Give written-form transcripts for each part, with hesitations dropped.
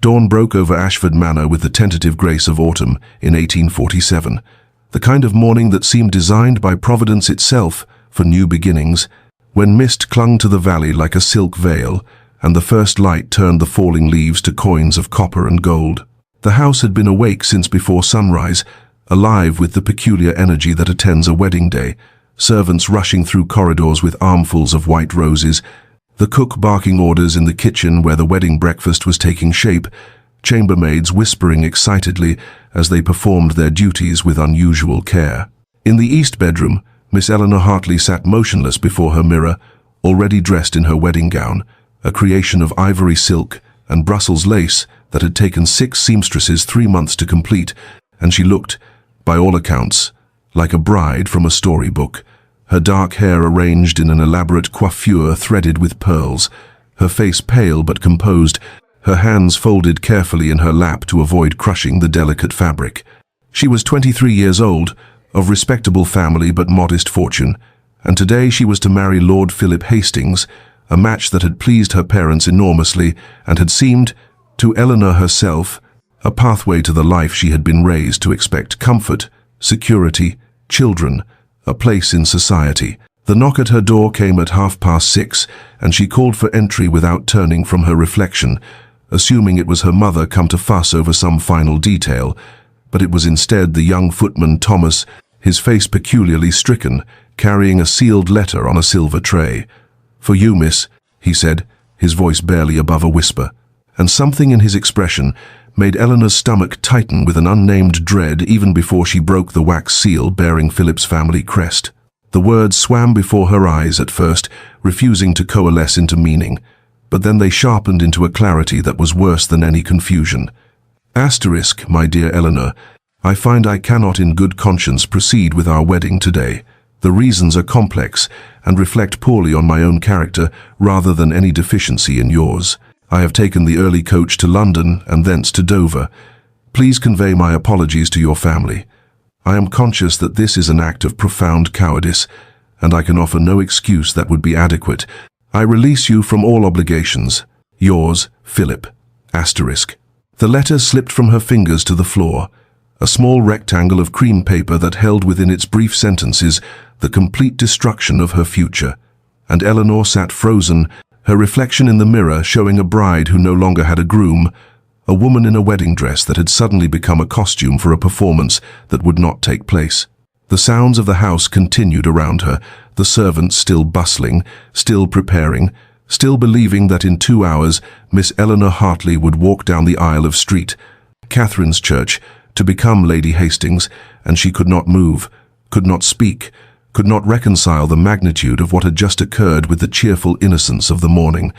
Dawn broke over Ashford Manor with the tentative grace of autumn in 1847, the kind of morning that seemed designed by Providence itself for new beginnings, when mist clung to the valley like a silk veil, and the first light turned the falling leaves to coins of copper and gold. The house had been awake since before sunrise, alive with the peculiar energy that attends a wedding day, servants rushing through corridors with armfuls of white roses, the cook barking orders in the kitchen where the wedding breakfast was taking shape, chambermaids whispering excitedly as they performed their duties with unusual care. In the east bedroom, Miss Eleanor Hartley sat motionless before her mirror, already dressed in her wedding gown, a creation of ivory silk and Brussels lace that had taken 6 seamstresses 3 months to complete, and she looked, by all accounts, like a bride from a storybook, her dark hair arranged in an elaborate coiffure threaded with pearls, her face pale but composed, her hands folded carefully in her lap to avoid crushing the delicate fabric. She was 23 years old, of respectable family but modest fortune, and today she was to marry Lord Philip Hastings, a match that had pleased her parents enormously and had seemed, to Eleanor herself, a pathway to the life she had been raised to expect: comfort, security, children, a place in society. The knock at her door came at 6:30, and she called for entry without turning from her reflection, assuming it was her mother come to fuss over some final detail, but it was instead the young footman Thomas, his face peculiarly stricken, carrying a sealed letter on a silver tray. "For you, miss," he said, his voice barely above a whisper, and something in his expression made Eleanor's stomach tighten with an unnamed dread even before she broke the wax seal bearing Philip's family crest. The words swam before her eyes at first, refusing to coalesce into meaning, but then they sharpened into a clarity that was worse than any confusion. "Asterisk, my dear Eleanor, I find I cannot in good conscience proceed with our wedding today. The reasons are complex and reflect poorly on my own character rather than any deficiency in yours. I have taken the early coach to London and thence to Dover. Please convey my apologies to your family. I am conscious that this is an act of profound cowardice, and I can offer no excuse that would be adequate. I release you from all obligations. Yours, Philip. Asterisk." The letter slipped from her fingers to the floor, a small rectangle of cream paper that held within its brief sentences the complete destruction of her future. And Eleanor sat frozen, her reflection in the mirror showing a bride who no longer had a groom, a woman in a wedding dress that had suddenly become a costume for a performance that would not take place. The sounds of the house continued around her, the servants still bustling, still preparing, still believing that in 2 hours Miss Eleanor Hartley would walk down the aisle of St. Catherine's Church to become Lady Hastings, and she could not move, could not speak, could not reconcile the magnitude of what had just occurred with the cheerful innocence of the morning.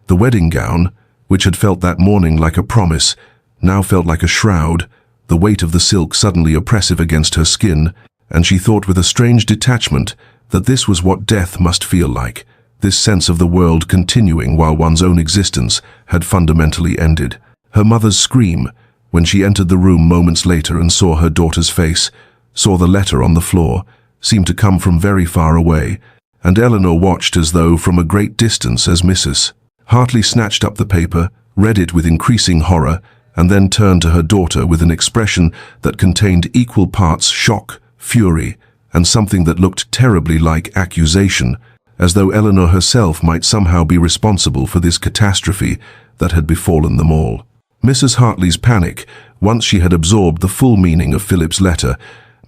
The wedding gown, which had felt that morning like a promise, now felt like a shroud, the weight of the silk suddenly oppressive against her skin, and she thought with a strange detachment that this was what death must feel like, this sense of the world continuing while one's own existence had fundamentally ended. Her mother's scream, when she entered the room moments later and saw her daughter's face, saw the letter on the floor, seemed to come from very far away, and Eleanor watched as though from a great distance as Mrs. Hartley snatched up the paper, read it with increasing horror, and then turned to her daughter with an expression that contained equal parts shock, fury, and something that looked terribly like accusation, as though Eleanor herself might somehow be responsible for this catastrophe that had befallen them all. Mrs. Hartley's panic, once she had absorbed the full meaning of Philip's letter,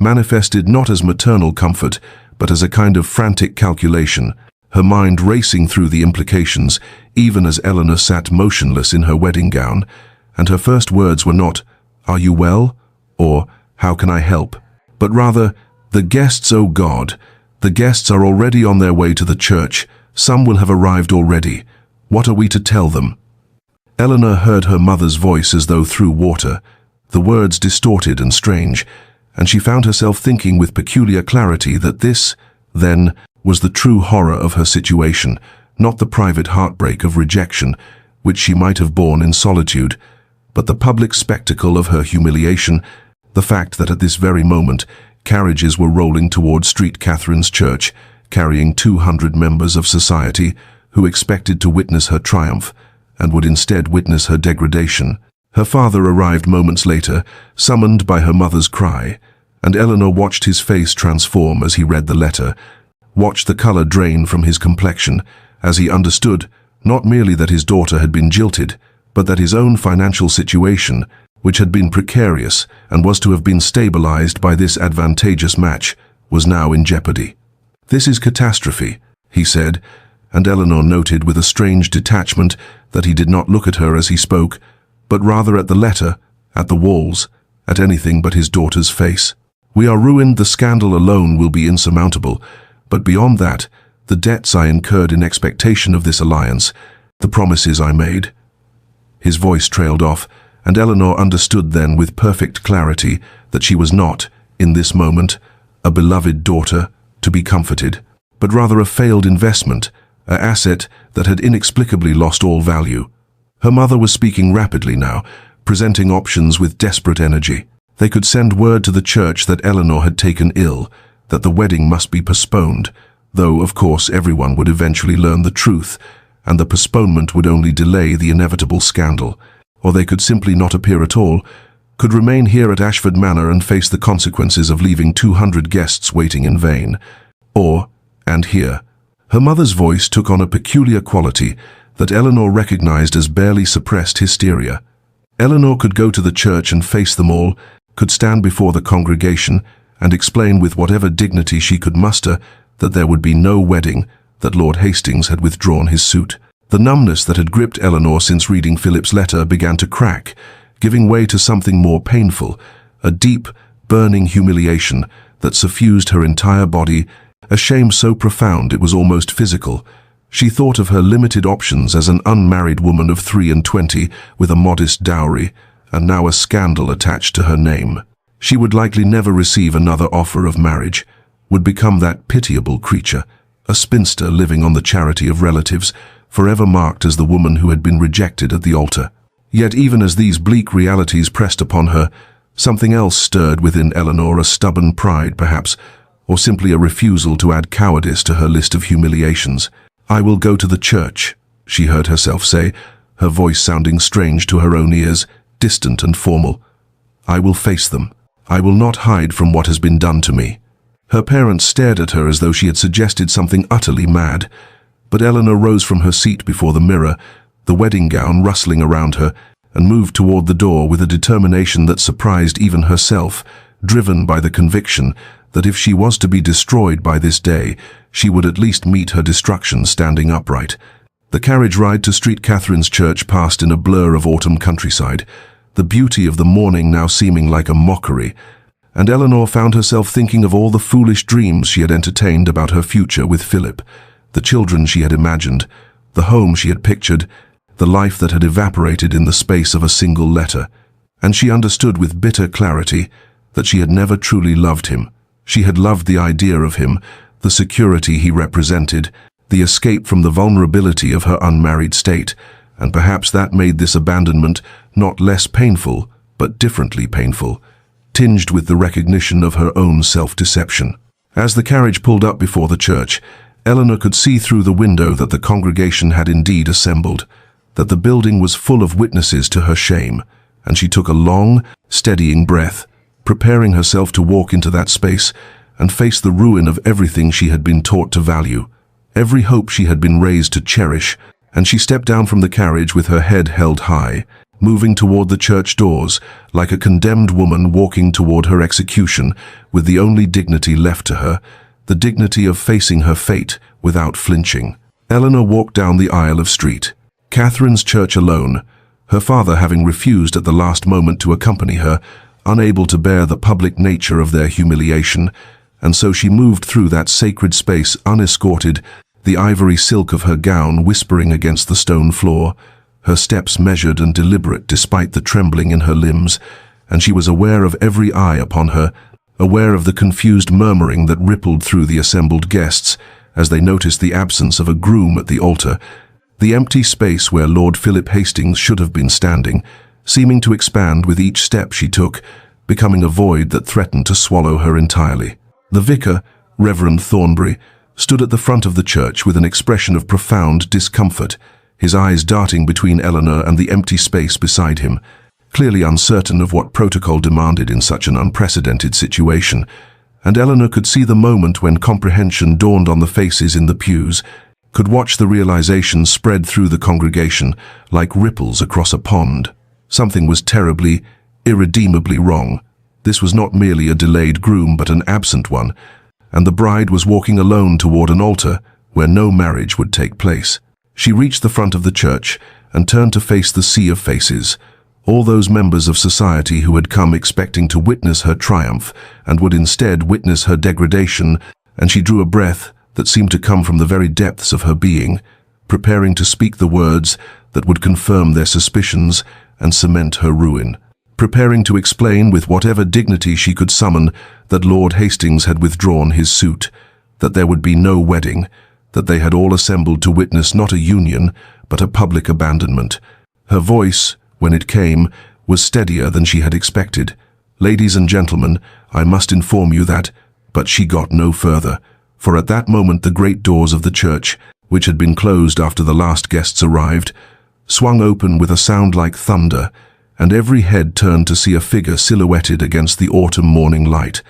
manifested not as maternal comfort, but as a kind of frantic calculation, her mind racing through the implications, even as Eleanor sat motionless in her wedding gown, and her first words were not, "Are you well?" or "How can I help?" but rather, "The guests, oh God, the guests are already on their way to the church. Some will have arrived already. What are we to tell them?" Eleanor heard her mother's voice as though through water, the words distorted and strange, and she found herself thinking with peculiar clarity that this, then, was the true horror of her situation, not the private heartbreak of rejection, which she might have borne in solitude, but the public spectacle of her humiliation, the fact that at this very moment carriages were rolling toward St. Catherine's Church, carrying 200 members of society who expected to witness her triumph and would instead witness her degradation, Her father arrived moments later, summoned by her mother's cry, and Eleanor watched his face transform as he read the letter, watched the color drain from his complexion, as he understood not merely that his daughter had been jilted, but that his own financial situation, which had been precarious and was to have been stabilized by this advantageous match, was now in jeopardy. "This is catastrophe," he said, and Eleanor noted with a strange detachment that he did not look at her as he spoke, but rather at the letter, at the walls, at anything but his daughter's face. "We are ruined. The scandal alone will be insurmountable, but beyond that, the debts I incurred in expectation of this alliance, the promises I made." His voice trailed off, and Eleanor understood then with perfect clarity that she was not, in this moment, a beloved daughter to be comforted, but rather a failed investment, an asset that had inexplicably lost all value. Her mother was speaking rapidly now, presenting options with desperate energy. They could send word to the church that Eleanor had taken ill, that the wedding must be postponed, though, of course, everyone would eventually learn the truth, and the postponement would only delay the inevitable scandal. Or they could simply not appear at all, could remain here at Ashford Manor and face the consequences of leaving 200 guests waiting in vain. Or, and here, her mother's voice took on a peculiar quality that Eleanor recognized as barely suppressed hysteria. Eleanor could go to the church and face them all, could stand before the congregation and explain with whatever dignity she could muster that there would be no wedding, that Lord Hastings had withdrawn his suit. The numbness that had gripped Eleanor since reading Philip's letter began to crack, giving way to something more painful, a deep, burning humiliation that suffused her entire body, a shame so profound it was almost physical. She thought of her limited options as an unmarried woman of 23 with a modest dowry, and now a scandal attached to her name. She would likely never receive another offer of marriage, would become that pitiable creature, a spinster living on the charity of relatives, forever marked as the woman who had been rejected at the altar. Yet even as these bleak realities pressed upon her, something else stirred within Eleanor, a stubborn pride perhaps, or simply a refusal to add cowardice to her list of humiliations. "I will go to the church," she heard herself say, her voice sounding strange to her own ears, distant and formal. "I will face them. I will not hide from what has been done to me." Her parents stared at her as though she had suggested something utterly mad, but Eleanor rose from her seat before the mirror, the wedding gown rustling around her, and moved toward the door with a determination that surprised even herself, driven by the conviction that if she was to be destroyed by this day, she would at least meet her destruction standing upright. The carriage ride to St. Catherine's Church passed in a blur of autumn countryside, the beauty of the morning now seeming like a mockery, and Eleanor found herself thinking of all the foolish dreams she had entertained about her future with Philip, the children she had imagined, the home she had pictured, the life that had evaporated in the space of a single letter. And she understood with bitter clarity that she had never truly loved him. She had loved the idea of him, the security he represented, the escape from the vulnerability of her unmarried state, and perhaps that made this abandonment not less painful, but differently painful, tinged with the recognition of her own self-deception. As the carriage pulled up before the church, Eleanor could see through the window that the congregation had indeed assembled, that the building was full of witnesses to her shame, and she took a long, steadying breath, preparing herself to walk into that space and face the ruin of everything she had been taught to value, every hope she had been raised to cherish. And she stepped down from the carriage with her head held high, moving toward the church doors, like a condemned woman walking toward her execution, with the only dignity left to her, the dignity of facing her fate without flinching. Eleanor walked down the aisle of St. Catherine's Church alone, her father having refused at the last moment to accompany her, unable to bear the public nature of their humiliation, and so she moved through that sacred space unescorted, the ivory silk of her gown whispering against the stone floor, her steps measured and deliberate despite the trembling in her limbs, and she was aware of every eye upon her, aware of the confused murmuring that rippled through the assembled guests as they noticed the absence of a groom at the altar, the empty space where Lord Philip Hastings should have been standing, seeming to expand with each step she took, becoming a void that threatened to swallow her entirely. The vicar, Reverend Thornbury, stood at the front of the church with an expression of profound discomfort, his eyes darting between Eleanor and the empty space beside him. clearly uncertain of what protocol demanded in such an unprecedented situation, and Eleanor could see the moment when comprehension dawned on the faces in the pews, could watch the realization spread through the congregation like ripples across a pond. Something was terribly, irredeemably wrong. This was not merely a delayed groom but an absent one, and the bride was walking alone toward an altar where no marriage would take place. She reached the front of the church and turned to face the sea of faces, all those members of society who had come expecting to witness her triumph and would instead witness her degradation, and she drew a breath that seemed to come from the very depths of her being, preparing to speak the words that would confirm their suspicions and cement her ruin, preparing to explain with whatever dignity she could summon that Lord Hastings had withdrawn his suit, that there would be no wedding, that they had all assembled to witness not a union, but a public abandonment. Her voice, when it came, was steadier than she had expected. "Ladies and gentlemen, I must inform you that," but she got no further, for at that moment the great doors of the church, which had been closed after the last guests arrived, swung open with a sound like thunder, and every head turned to see a figure silhouetted against the autumn morning light.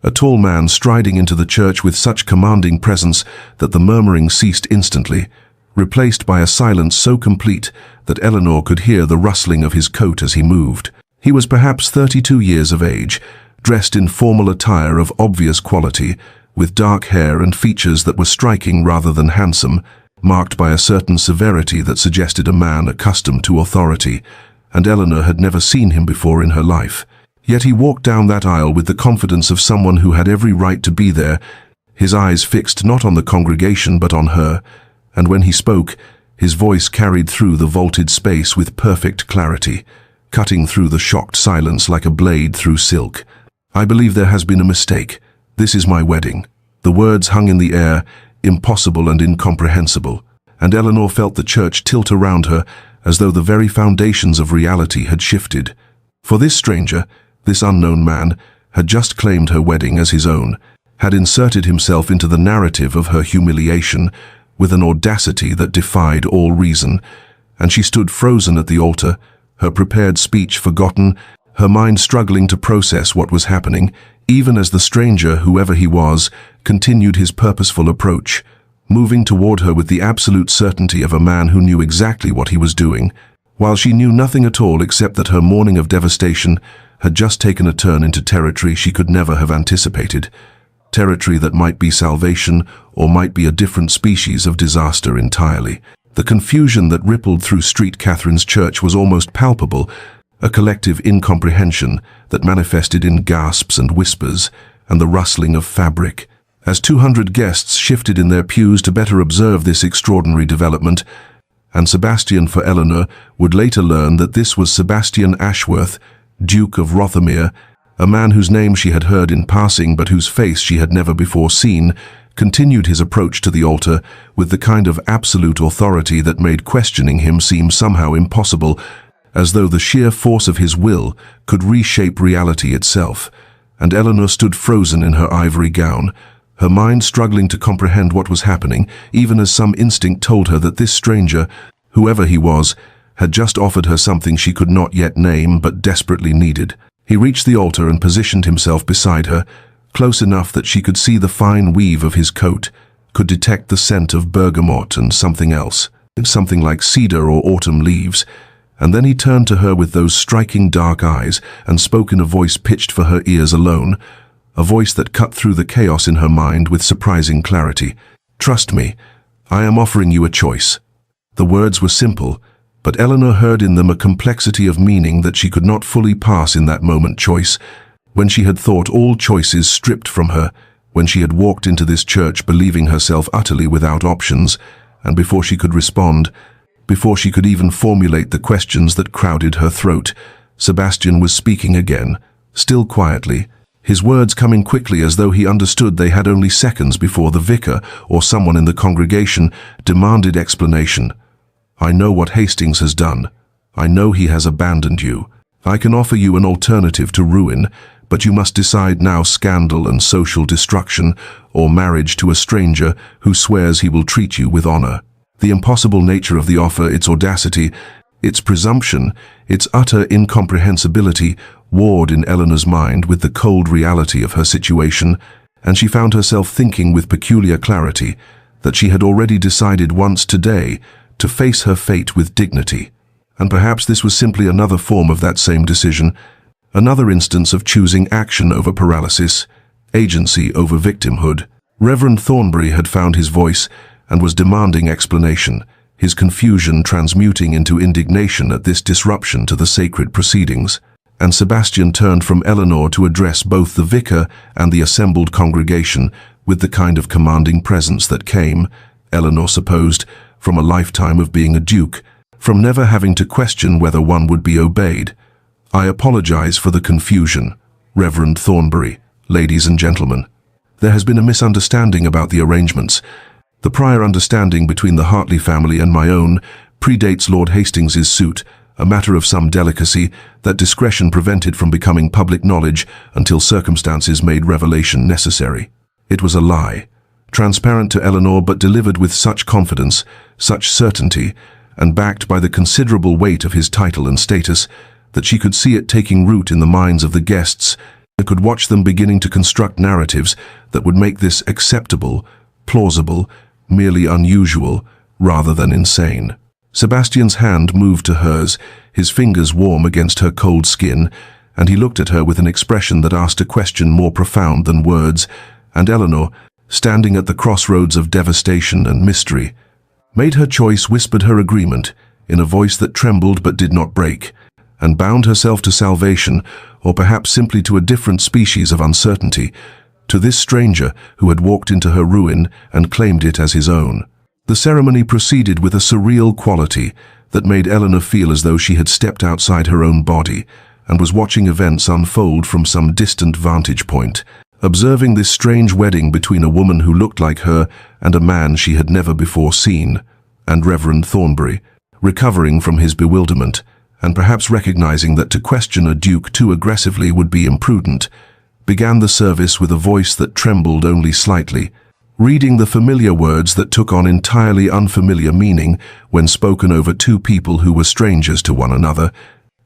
A tall man striding into the church with such commanding presence that the murmuring ceased instantly, replaced by a silence so complete that Eleanor could hear the rustling of his coat as he moved. He was perhaps 32 years of age, dressed in formal attire of obvious quality, with dark hair and features that were striking rather than handsome, marked by a certain severity that suggested a man accustomed to authority, and Eleanor had never seen him before in her life. Yet he walked down that aisle with the confidence of someone who had every right to be there, his eyes fixed not on the congregation but on her, and when he spoke, his voice carried through the vaulted space with perfect clarity, cutting through the shocked silence like a blade through silk. "I believe there has been a mistake. This is my wedding." The words hung in the air, impossible and incomprehensible, and Eleanor felt the church tilt around her as though the very foundations of reality had shifted. For this stranger, this unknown man, had just claimed her wedding as his own, had inserted himself into the narrative of her humiliation with an audacity that defied all reason, and she stood frozen at the altar, her prepared speech forgotten, her mind struggling to process what was happening, even as the stranger, whoever he was, continued his purposeful approach, moving toward her with the absolute certainty of a man who knew exactly what he was doing, while she knew nothing at all except that her morning of devastation had just taken a turn into territory she could never have anticipated, territory that might be salvation or might be a different species of disaster entirely. The confusion that rippled through St. Catherine's Church was almost palpable, a collective incomprehension that manifested in gasps and whispers and the rustling of fabric. As 200 guests shifted in their pews to better observe this extraordinary development, and Sebastian for Eleanor would later learn that this was Sebastian Ashworth, Duke of Rothermere, a man whose name she had heard in passing but whose face she had never before seen, continued his approach to the altar with the kind of absolute authority that made questioning him seem somehow impossible, as though the sheer force of his will could reshape reality itself, and Eleanor stood frozen in her ivory gown, her mind struggling to comprehend what was happening, even as some instinct told her that this stranger, whoever he was, had just offered her something she could not yet name but desperately needed. He reached the altar and positioned himself beside her, close enough that she could see the fine weave of his coat, could detect the scent of bergamot and something else, something like cedar or autumn leaves, and then he turned to her with those striking dark eyes and spoke in a voice pitched for her ears alone, a voice that cut through the chaos in her mind with surprising clarity. "Trust me, I am offering you a choice." The words were simple, but Eleanor heard in them a complexity of meaning that she could not fully pass in that moment. Choice, when she had thought all choices stripped from her, when she had walked into this church believing herself utterly without options, and before she could respond, before she could even formulate the questions that crowded her throat, Sebastian was speaking again, still quietly, his words coming quickly as though he understood they had only seconds before the vicar or someone in the congregation demanded explanation. "I know what Hastings has done. I know he has abandoned you. I can offer you an alternative to ruin, but you must decide now: scandal and social destruction, or marriage to a stranger who swears he will treat you with honor." The impossible nature of the offer, its audacity, Its presumption, its utter incomprehensibility, warred in Eleanor's mind with the cold reality of her situation, and she found herself thinking with peculiar clarity that she had already decided once today to face her fate with dignity. And perhaps this was simply another form of that same decision, another instance of choosing action over paralysis, agency over victimhood. Reverend Thornbury had found his voice and was demanding explanation, his confusion transmuting into indignation at this disruption to the sacred proceedings. And Sebastian turned from Eleanor to address both the vicar and the assembled congregation with the kind of commanding presence that came, Eleanor supposed, from a lifetime of being a duke, from never having to question whether one would be obeyed. "I apologize for the confusion, Reverend Thornbury, ladies and gentlemen. There has been a misunderstanding about the arrangements. The prior understanding between the Hartley family and my own predates Lord Hastings's suit, a matter of some delicacy that discretion prevented from becoming public knowledge until circumstances made revelation necessary. It was a lie, transparent to Eleanor but delivered with such confidence, such certainty, and backed by the considerable weight of his title and status, that she could see it taking root in the minds of the guests and could watch them beginning to construct narratives that would make this acceptable, plausible, merely unusual, rather than insane. Sebastian's hand moved to hers, his fingers warm against her cold skin, and he looked at her with an expression that asked a question more profound than words, and Eleanor, standing at the crossroads of devastation and mystery, made her choice, whispered her agreement, in a voice that trembled but did not break, and bound herself to salvation, or perhaps simply to a different species of uncertainty, to this stranger who had walked into her ruin and claimed it as his own. The ceremony proceeded with a surreal quality that made Eleanor feel as though she had stepped outside her own body and was watching events unfold from some distant vantage point, observing this strange wedding between a woman who looked like her and a man she had never before seen. And Reverend Thornbury, recovering from his bewilderment, and perhaps recognizing that to question a duke too aggressively would be imprudent, began the service with a voice that trembled only slightly, reading the familiar words that took on entirely unfamiliar meaning when spoken over two people who were strangers to one another,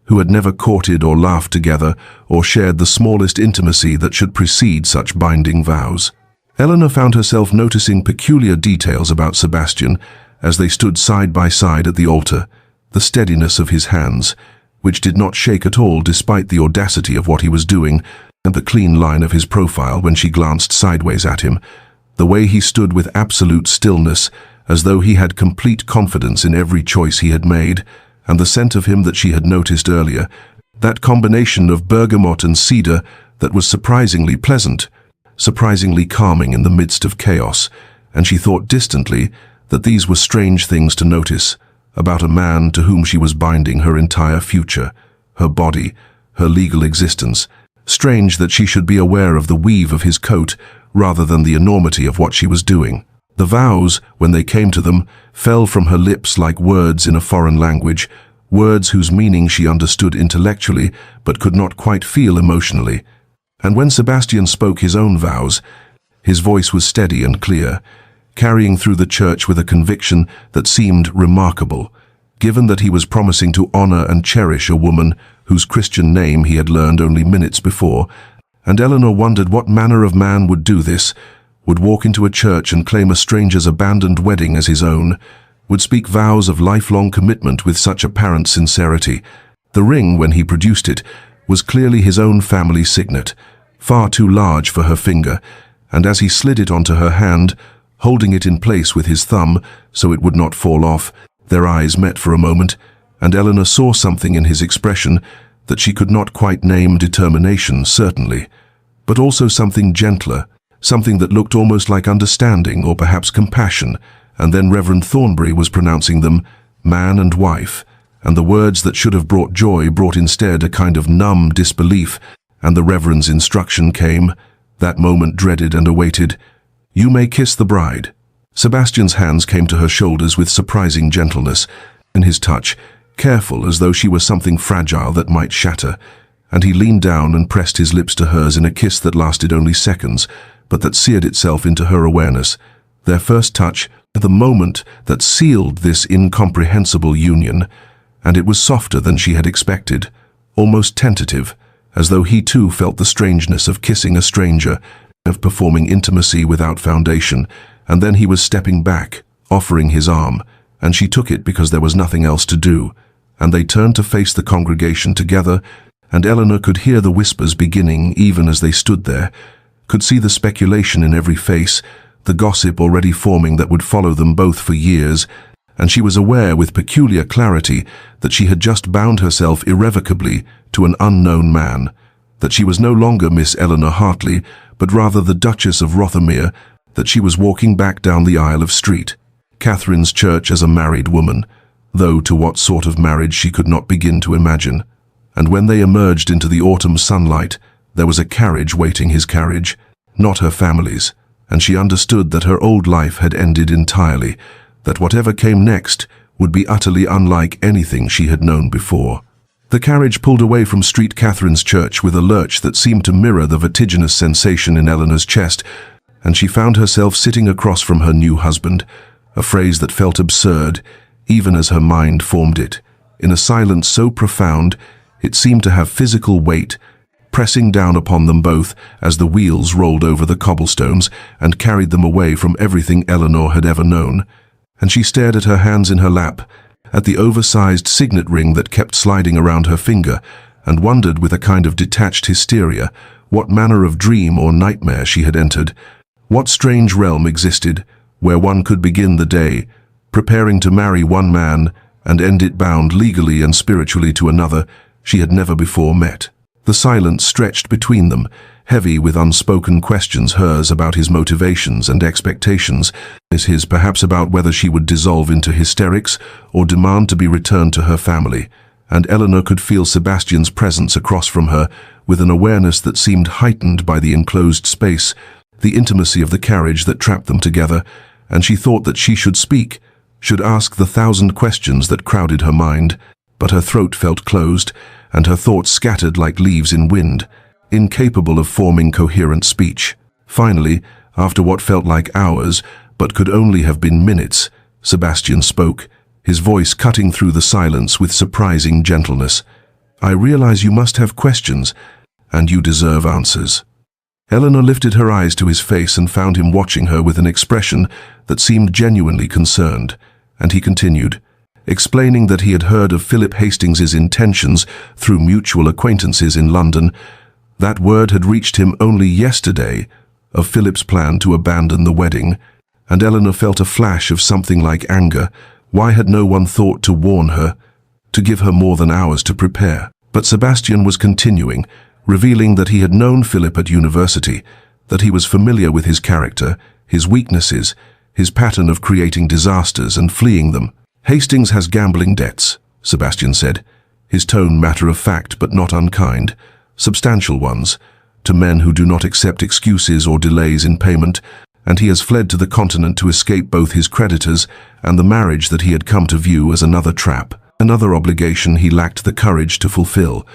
who had never courted or laughed together or shared the smallest intimacy that should precede such binding vows. Eleanor found herself noticing peculiar details about Sebastian as they stood side by side at the altar, the steadiness of his hands, which did not shake at all despite the audacity of what he was doing, and the clean line of his profile when she glanced sideways at him, the way he stood with absolute stillness, as though he had complete confidence in every choice he had made, and the scent of him that she had noticed earlier, that combination of bergamot and cedar that was surprisingly pleasant, surprisingly calming in the midst of chaos, and she thought distantly that these were strange things to notice about a man to whom she was binding her entire future, her body, her legal existence. Strange that she should be aware of the weave of his coat rather than the enormity of what she was doing. The vows, when they came to them, fell from her lips like words in a foreign language, words whose meaning she understood intellectually but could not quite feel emotionally. And when Sebastian spoke his own vows, his voice was steady and clear, carrying through the church with a conviction that seemed remarkable, given that he was promising to honor and cherish a woman whose Christian name he had learned only minutes before, and Eleanor wondered what manner of man would do this, would walk into a church and claim a stranger's abandoned wedding as his own, would speak vows of lifelong commitment with such apparent sincerity. The ring, when he produced it, was clearly his own family signet, far too large for her finger, and as he slid it onto her hand, holding it in place with his thumb so it would not fall off, their eyes met for a moment, and Eleanor saw something in his expression that she could not quite name. Determination, certainly, but also something gentler, something that looked almost like understanding or perhaps compassion. And then Reverend Thornbury was pronouncing them man and wife, and the words that should have brought joy brought instead a kind of numb disbelief, and the Reverend's instruction came, that moment dreaded and awaited: "You may kiss the bride." Sebastian's hands came to her shoulders with surprising gentleness, and his touch, careful as though she were something fragile that might shatter, and he leaned down and pressed his lips to hers in a kiss that lasted only seconds, but that seared itself into her awareness. Their first touch, the moment that sealed this incomprehensible union, and it was softer than she had expected, almost tentative, as though he too felt the strangeness of kissing a stranger, of performing intimacy without foundation. And then he was stepping back, offering his arm, and she took it because there was nothing else to do, and they turned to face the congregation together, and Eleanor could hear the whispers beginning even as they stood there, could see the speculation in every face, the gossip already forming that would follow them both for years, and she was aware with peculiar clarity that she had just bound herself irrevocably to an unknown man, that she was no longer Miss Eleanor Hartley, but rather the Duchess of Rothermere, that she was walking back down the aisle of St. Catherine's Church as a married woman, though to what sort of marriage she could not begin to imagine. And when they emerged into the autumn sunlight, there was a carriage waiting his carriage, not her family's, and she understood that her old life had ended entirely, that whatever came next would be utterly unlike anything she had known before. The carriage pulled away from St. Catherine's Church with a lurch that seemed to mirror the vertiginous sensation in Eleanor's chest, and she found herself sitting across from her new husband, a phrase that felt absurd, even as her mind formed it, in a silence so profound it seemed to have physical weight, pressing down upon them both as the wheels rolled over the cobblestones and carried them away from everything Eleanor had ever known. And she stared at her hands in her lap, at the oversized signet ring that kept sliding around her finger, and wondered with a kind of detached hysteria what manner of dream or nightmare she had entered, what strange realm existed where one could begin the day, preparing to marry one man and end it bound legally and spiritually to another she had never before met. The silence stretched between them, heavy with unspoken questions, hers about his motivations and expectations, his perhaps about whether she would dissolve into hysterics or demand to be returned to her family, and Eleanor could feel Sebastian's presence across from her with an awareness that seemed heightened by the enclosed space, the intimacy of the carriage that trapped them together, and she thought that she should speak, should ask the thousand questions that crowded her mind, but her throat felt closed, and her thoughts scattered like leaves in wind, incapable of forming coherent speech. Finally, after what felt like hours, but could only have been minutes, Sebastian spoke, his voice cutting through the silence with surprising gentleness. "I realize you must have questions, and you deserve answers." Eleanor lifted her eyes to his face and found him watching her with an expression that seemed genuinely concerned, and he continued, explaining that he had heard of Philip Hastings's intentions through mutual acquaintances in London. That word had reached him only yesterday, of Philip's plan to abandon the wedding, and Eleanor felt a flash of something like anger. Why had no one thought to warn her, to give her more than hours to prepare? But Sebastian was continuing, revealing that he had known Philip at university, that he was familiar with his character, his weaknesses, his pattern of creating disasters and fleeing them. "Hastings has gambling debts," Sebastian said, his tone matter-of-fact but not unkind, substantial ones, to men who do not accept excuses or delays in payment, and he has fled to the continent to escape both his creditors and the marriage that he had come to view as another trap, another obligation he lacked the courage to fulfill.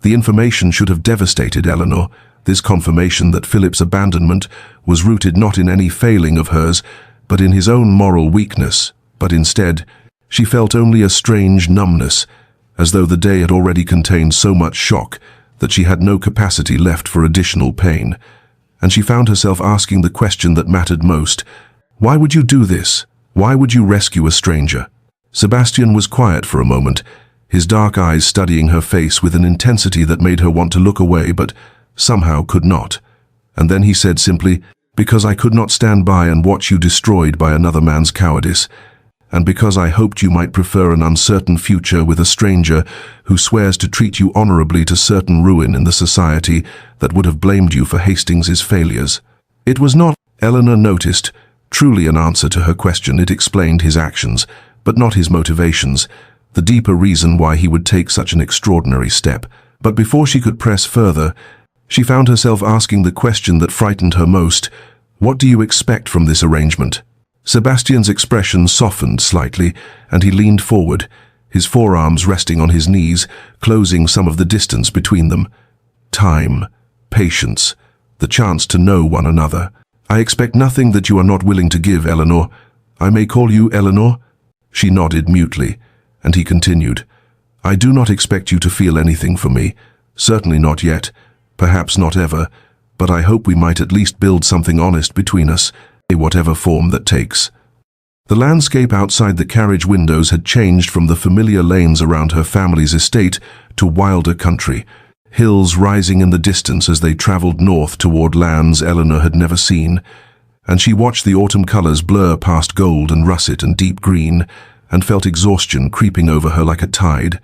The information should have devastated Eleanor, this confirmation that Philip's abandonment was rooted not in any failing of hers, but in his own moral weakness. But instead, she felt only a strange numbness, as though the day had already contained so much shock that she had no capacity left for additional pain. And she found herself asking the question that mattered most. Why would you do this? Why would you rescue a stranger? Sebastian was quiet for a moment, his dark eyes studying her face with an intensity that made her want to look away but somehow could not. And then he said simply, "Because I could not stand by and watch you destroyed by another man's cowardice, and because I hoped you might prefer an uncertain future with a stranger who swears to treat you honorably to certain ruin in the society that would have blamed you for Hastings's failures." It was not, Eleanor noticed, truly an answer to her question. It explained his actions, but not his motivations, the deeper reason why he would take such an extraordinary step. But before she could press further, she found herself asking the question that frightened her most. What do you expect from this arrangement? Sebastian's expression softened slightly, and he leaned forward, his forearms resting on his knees, closing some of the distance between them. Time, patience, the chance to know one another. I expect nothing that you are not willing to give, Eleanor. I may call you Eleanor? She nodded mutely, and he continued, I do not expect you to feel anything for me, certainly not yet, perhaps not ever, but I hope we might at least build something honest between us, in whatever form that takes. The landscape outside the carriage windows had changed from the familiar lanes around her family's estate to wilder country, hills rising in the distance as they traveled north toward lands Eleanor had never seen, and she watched the autumn colors blur past gold and russet and deep green, and felt exhaustion creeping over her like a tide,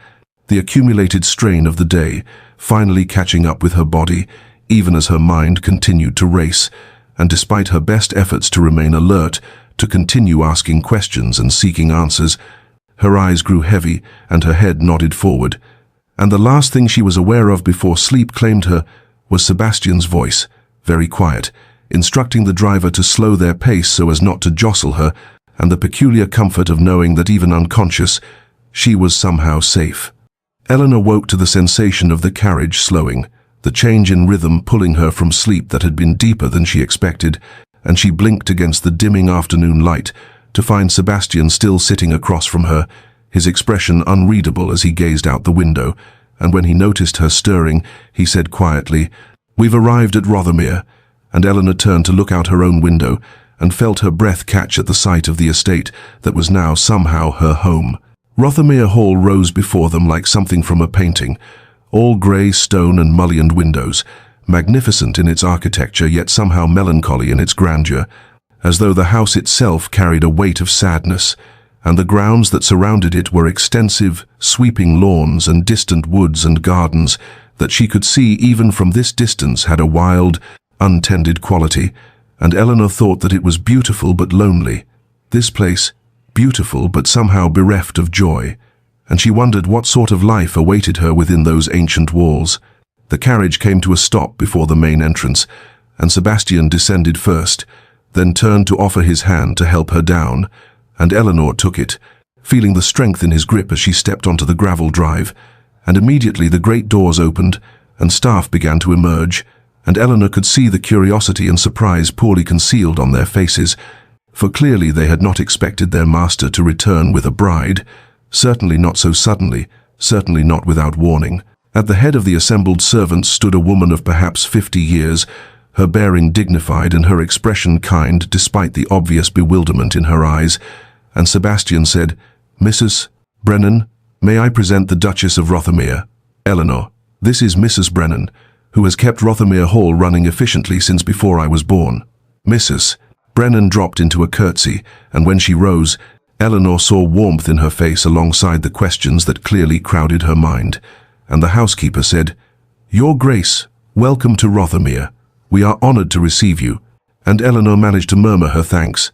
the accumulated strain of the day finally catching up with her body, even as her mind continued to race, and despite her best efforts to remain alert, to continue asking questions and seeking answers, her eyes grew heavy and her head nodded forward, and the last thing she was aware of before sleep claimed her was Sebastian's voice, very quiet, instructing the driver to slow their pace so as not to jostle her, and the peculiar comfort of knowing that even unconscious, she was somehow safe. Eleanor woke to the sensation of the carriage slowing, the change in rhythm pulling her from sleep that had been deeper than she expected, and she blinked against the dimming afternoon light to find Sebastian still sitting across from her, his expression unreadable as he gazed out the window, and when he noticed her stirring, he said quietly, "We've arrived at Rothermere," and Eleanor turned to look out her own window and felt her breath catch at the sight of the estate that was now somehow her home. Rothermere Hall rose before them like something from a painting, all grey stone and mullioned windows, magnificent in its architecture yet somehow melancholy in its grandeur, as though the house itself carried a weight of sadness, and the grounds that surrounded it were extensive, sweeping lawns and distant woods and gardens that she could see even from this distance had a wild, untended quality, and Eleanor thought that it was beautiful but lonely. This place, beautiful but somehow bereft of joy, and she wondered what sort of life awaited her within those ancient walls. The carriage came to a stop before the main entrance, and Sebastian descended first, then turned to offer his hand to help her down, and Eleanor took it, feeling the strength in his grip as she stepped onto the gravel drive, and immediately the great doors opened, and staff began to emerge, and Eleanor could see the curiosity and surprise poorly concealed on their faces, for clearly they had not expected their master to return with a bride, certainly not so suddenly, certainly not without warning. At the head of the assembled servants stood a woman of perhaps 50 years, her bearing dignified and her expression kind despite the obvious bewilderment in her eyes, and Sebastian said, "Mrs. Brennan, may I present the Duchess of Rothermere? Eleanor, this is Mrs. Brennan, who has kept Rothermere Hall running efficiently since before I was born." Mrs. Brennan dropped into a curtsy, and when she rose, Eleanor saw warmth in her face alongside the questions that clearly crowded her mind, and the housekeeper said, "Your Grace, welcome to Rothermere. We are honored to receive you," and Eleanor managed to murmur her thanks,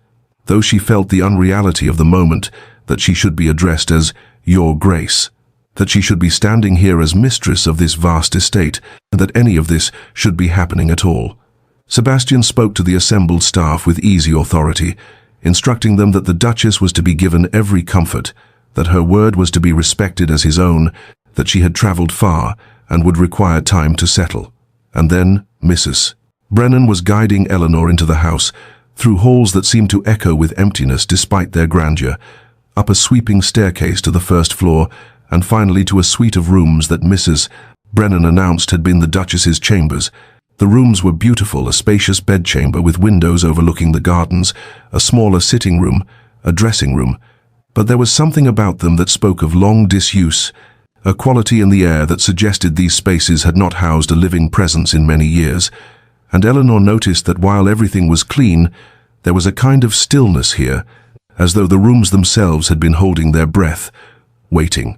though she felt the unreality of the moment, that she should be addressed as "Your Grace," that she should be standing here as mistress of this vast estate, and that any of this should be happening at all. Sebastian spoke to the assembled staff with easy authority, instructing them that the Duchess was to be given every comfort, that her word was to be respected as his own, that she had travelled far and would require time to settle. And then Mrs. Brennan was guiding Eleanor into the house, through halls that seemed to echo with emptiness despite their grandeur, up a sweeping staircase to the first floor, and finally to a suite of rooms that Mrs. Brennan announced had been the Duchess's chambers. The rooms were beautiful, a spacious bedchamber with windows overlooking the gardens, a smaller sitting room, a dressing room, but there was something about them that spoke of long disuse, a quality in the air that suggested these spaces had not housed a living presence in many years, and Eleanor noticed that while everything was clean, there was a kind of stillness here, as though the rooms themselves had been holding their breath, waiting.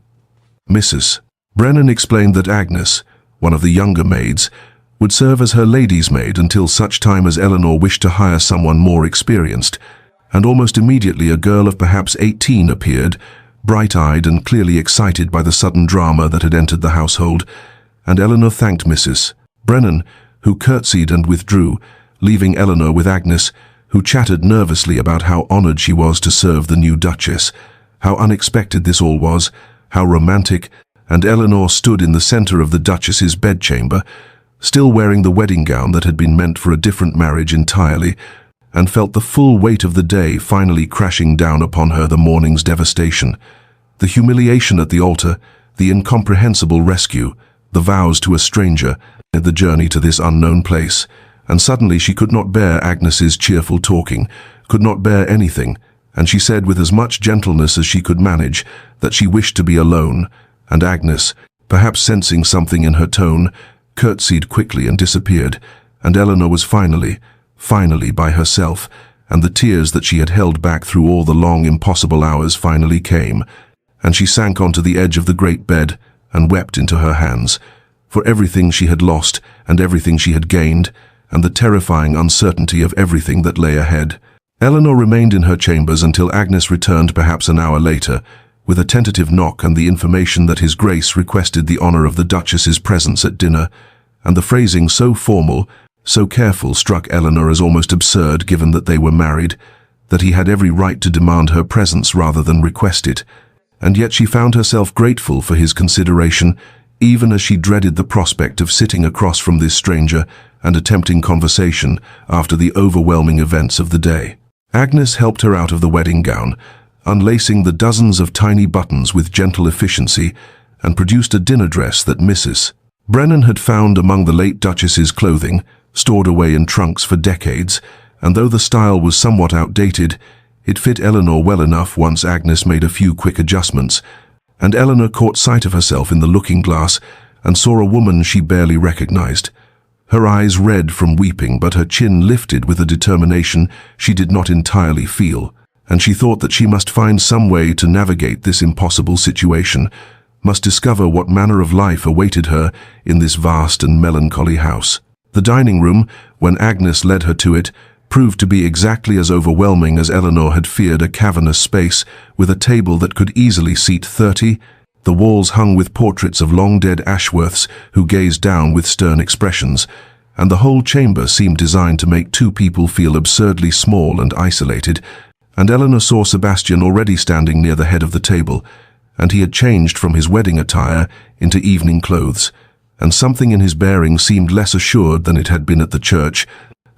Mrs. Brennan explained that Agnes, one of the younger maids, would serve as her lady's maid until such time as Eleanor wished to hire someone more experienced, and almost immediately a girl of perhaps 18 appeared, bright-eyed and clearly excited by the sudden drama that had entered the household, and Eleanor thanked Mrs. Brennan, who curtsied and withdrew, leaving Eleanor with Agnes, who chattered nervously about how honored she was to serve the new Duchess, how unexpected this all was, how romantic, and Eleanor stood in the center of the Duchess's bedchamber, still wearing the wedding gown that had been meant for a different marriage entirely, and felt the full weight of the day finally crashing down upon her, the morning's devastation, the humiliation at the altar, the incomprehensible rescue, the vows to a stranger, the journey to this unknown place. And suddenly she could not bear Agnes's cheerful talking, could not bear anything, and she said with as much gentleness as she could manage that she wished to be alone, and Agnes, perhaps sensing something in her tone, curtsied quickly and disappeared, and Eleanor was finally by herself, and the tears that she had held back through all the long, impossible hours finally came, and she sank onto the edge of the great bed and wept into her hands, for everything she had lost and everything she had gained, and the terrifying uncertainty of everything that lay ahead. Eleanor remained in her chambers until Agnes returned perhaps an hour later, with a tentative knock and the information that His Grace requested the honor of the Duchess's presence at dinner, and the phrasing so formal, so careful, struck Eleanor as almost absurd given that they were married, that he had every right to demand her presence rather than request it, and yet she found herself grateful for his consideration, even as she dreaded the prospect of sitting across from this stranger and attempting conversation after the overwhelming events of the day. Agnes helped her out of the wedding gown, unlacing the dozens of tiny buttons with gentle efficiency, and produced a dinner dress that Mrs. Brennan had found among the late Duchess's clothing, stored away in trunks for decades, and though the style was somewhat outdated, it fit Eleanor well enough once Agnes made a few quick adjustments, and Eleanor caught sight of herself in the looking-glass and saw a woman she barely recognized. Her eyes red from weeping, but her chin lifted with a determination she did not entirely feel, and she thought that she must find some way to navigate this impossible situation, must discover what manner of life awaited her in this vast and melancholy house. The dining room, when Agnes led her to it, proved to be exactly as overwhelming as Eleanor had feared, a cavernous space with a table that could easily seat 30, the walls hung with portraits of long-dead Ashworths who gazed down with stern expressions, and the whole chamber seemed designed to make two people feel absurdly small and isolated, and Eleanor saw Sebastian already standing near the head of the table, and he had changed from his wedding attire into evening clothes, and something in his bearing seemed less assured than it had been at the church,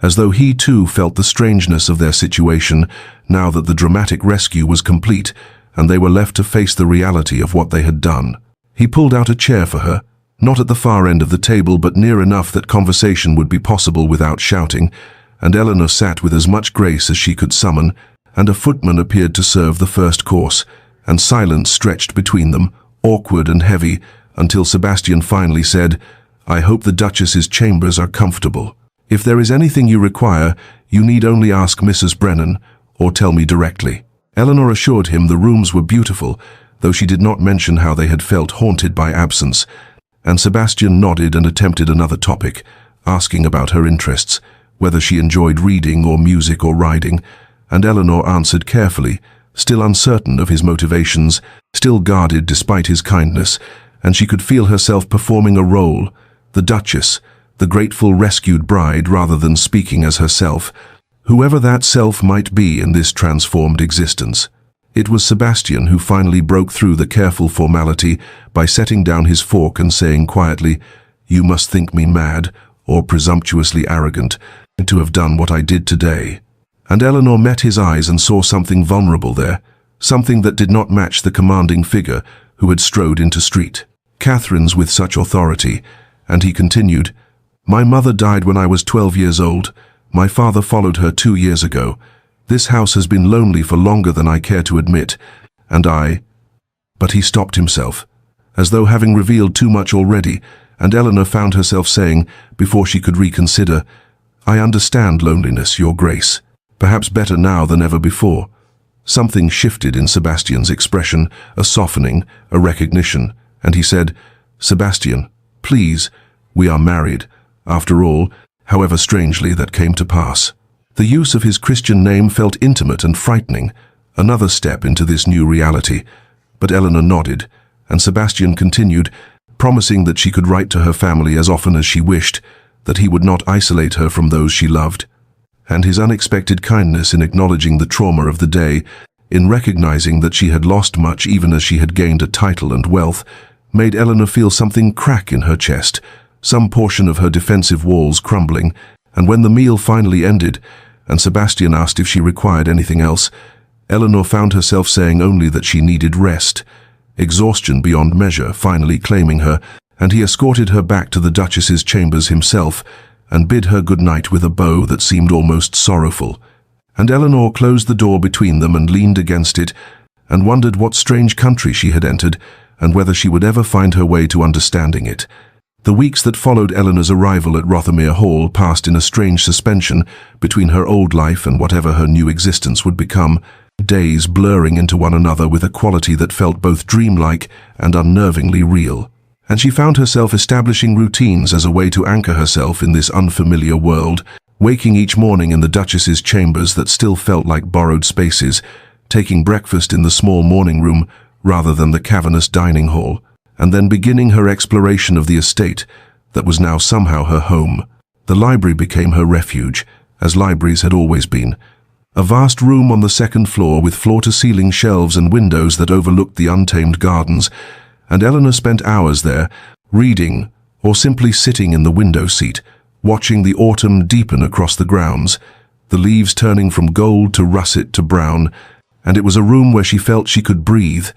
as though he too felt the strangeness of their situation now that the dramatic rescue was complete and they were left to face the reality of what they had done. He pulled out a chair for her, not at the far end of the table but near enough that conversation would be possible without shouting, and Eleanor sat with as much grace as she could summon, and a footman appeared to serve the first course, and silence stretched between them, awkward and heavy, until Sebastian finally said, "I hope the Duchess's chambers are comfortable. If there is anything you require, you need only ask Mrs. Brennan, or tell me directly." Eleanor assured him the rooms were beautiful, though she did not mention how they had felt haunted by absence, and Sebastian nodded and attempted another topic, asking about her interests, whether she enjoyed reading or music or riding, and Eleanor answered carefully, still uncertain of his motivations, still guarded despite his kindness, and she could feel herself performing a role, the Duchess, the grateful rescued bride, rather than speaking as herself, whoever that self might be in this transformed existence. It was Sebastian who finally broke through the careful formality by setting down his fork and saying quietly, "You must think me mad or presumptuously arrogant to have done what I did today." And Eleanor met his eyes and saw something vulnerable there, something that did not match the commanding figure who had strode into street Catherine's with such authority, and he continued, "My mother died when I was 12 years old. My father followed her 2 years ago. This house has been lonely for longer than I care to admit, and I—" But he stopped himself, as though having revealed too much already, and Eleanor found herself saying, before she could reconsider, "I understand loneliness, Your Grace, perhaps better now than ever before." Something shifted in Sebastian's expression, a softening, a recognition, and he said, "Sebastian, please, we are married, after all, however strangely that came to pass." The use of his Christian name felt intimate and frightening, another step into this new reality, but Eleanor nodded, and Sebastian continued, promising that she could write to her family as often as she wished, that he would not isolate her from those she loved. And his unexpected kindness in acknowledging the trauma of the day, in recognizing that she had lost much even as she had gained a title and wealth, made Eleanor feel something crack in her chest, some portion of her defensive walls crumbling, and when the meal finally ended, and Sebastian asked if she required anything else, Eleanor found herself saying only that she needed rest. exhaustion beyond measure finally claiming her, and he escorted her back to the Duchess's chambers himself and bid her good night with a bow that seemed almost sorrowful. And Eleanor closed the door between them and leaned against it and wondered what strange country she had entered and whether she would ever find her way to understanding it. The weeks that followed Eleanor's arrival at Rothermere Hall passed in a strange suspension between her old life and whatever her new existence would become, days blurring into one another with a quality that felt both dreamlike and unnervingly real. And she found herself establishing routines as a way to anchor herself in this unfamiliar world, waking each morning in the Duchess's chambers that still felt like borrowed spaces, taking breakfast in the small morning room rather than the cavernous dining hall, and then beginning her exploration of the estate that was now somehow her home. The library became her refuge, as libraries had always been. A vast room on the second floor with floor-to-ceiling shelves and windows that overlooked the untamed gardens, and Eleanor spent hours there, reading, or simply sitting in the window seat, watching the autumn deepen across the grounds, the leaves turning from gold to russet to brown, and it was a room where she felt she could breathe,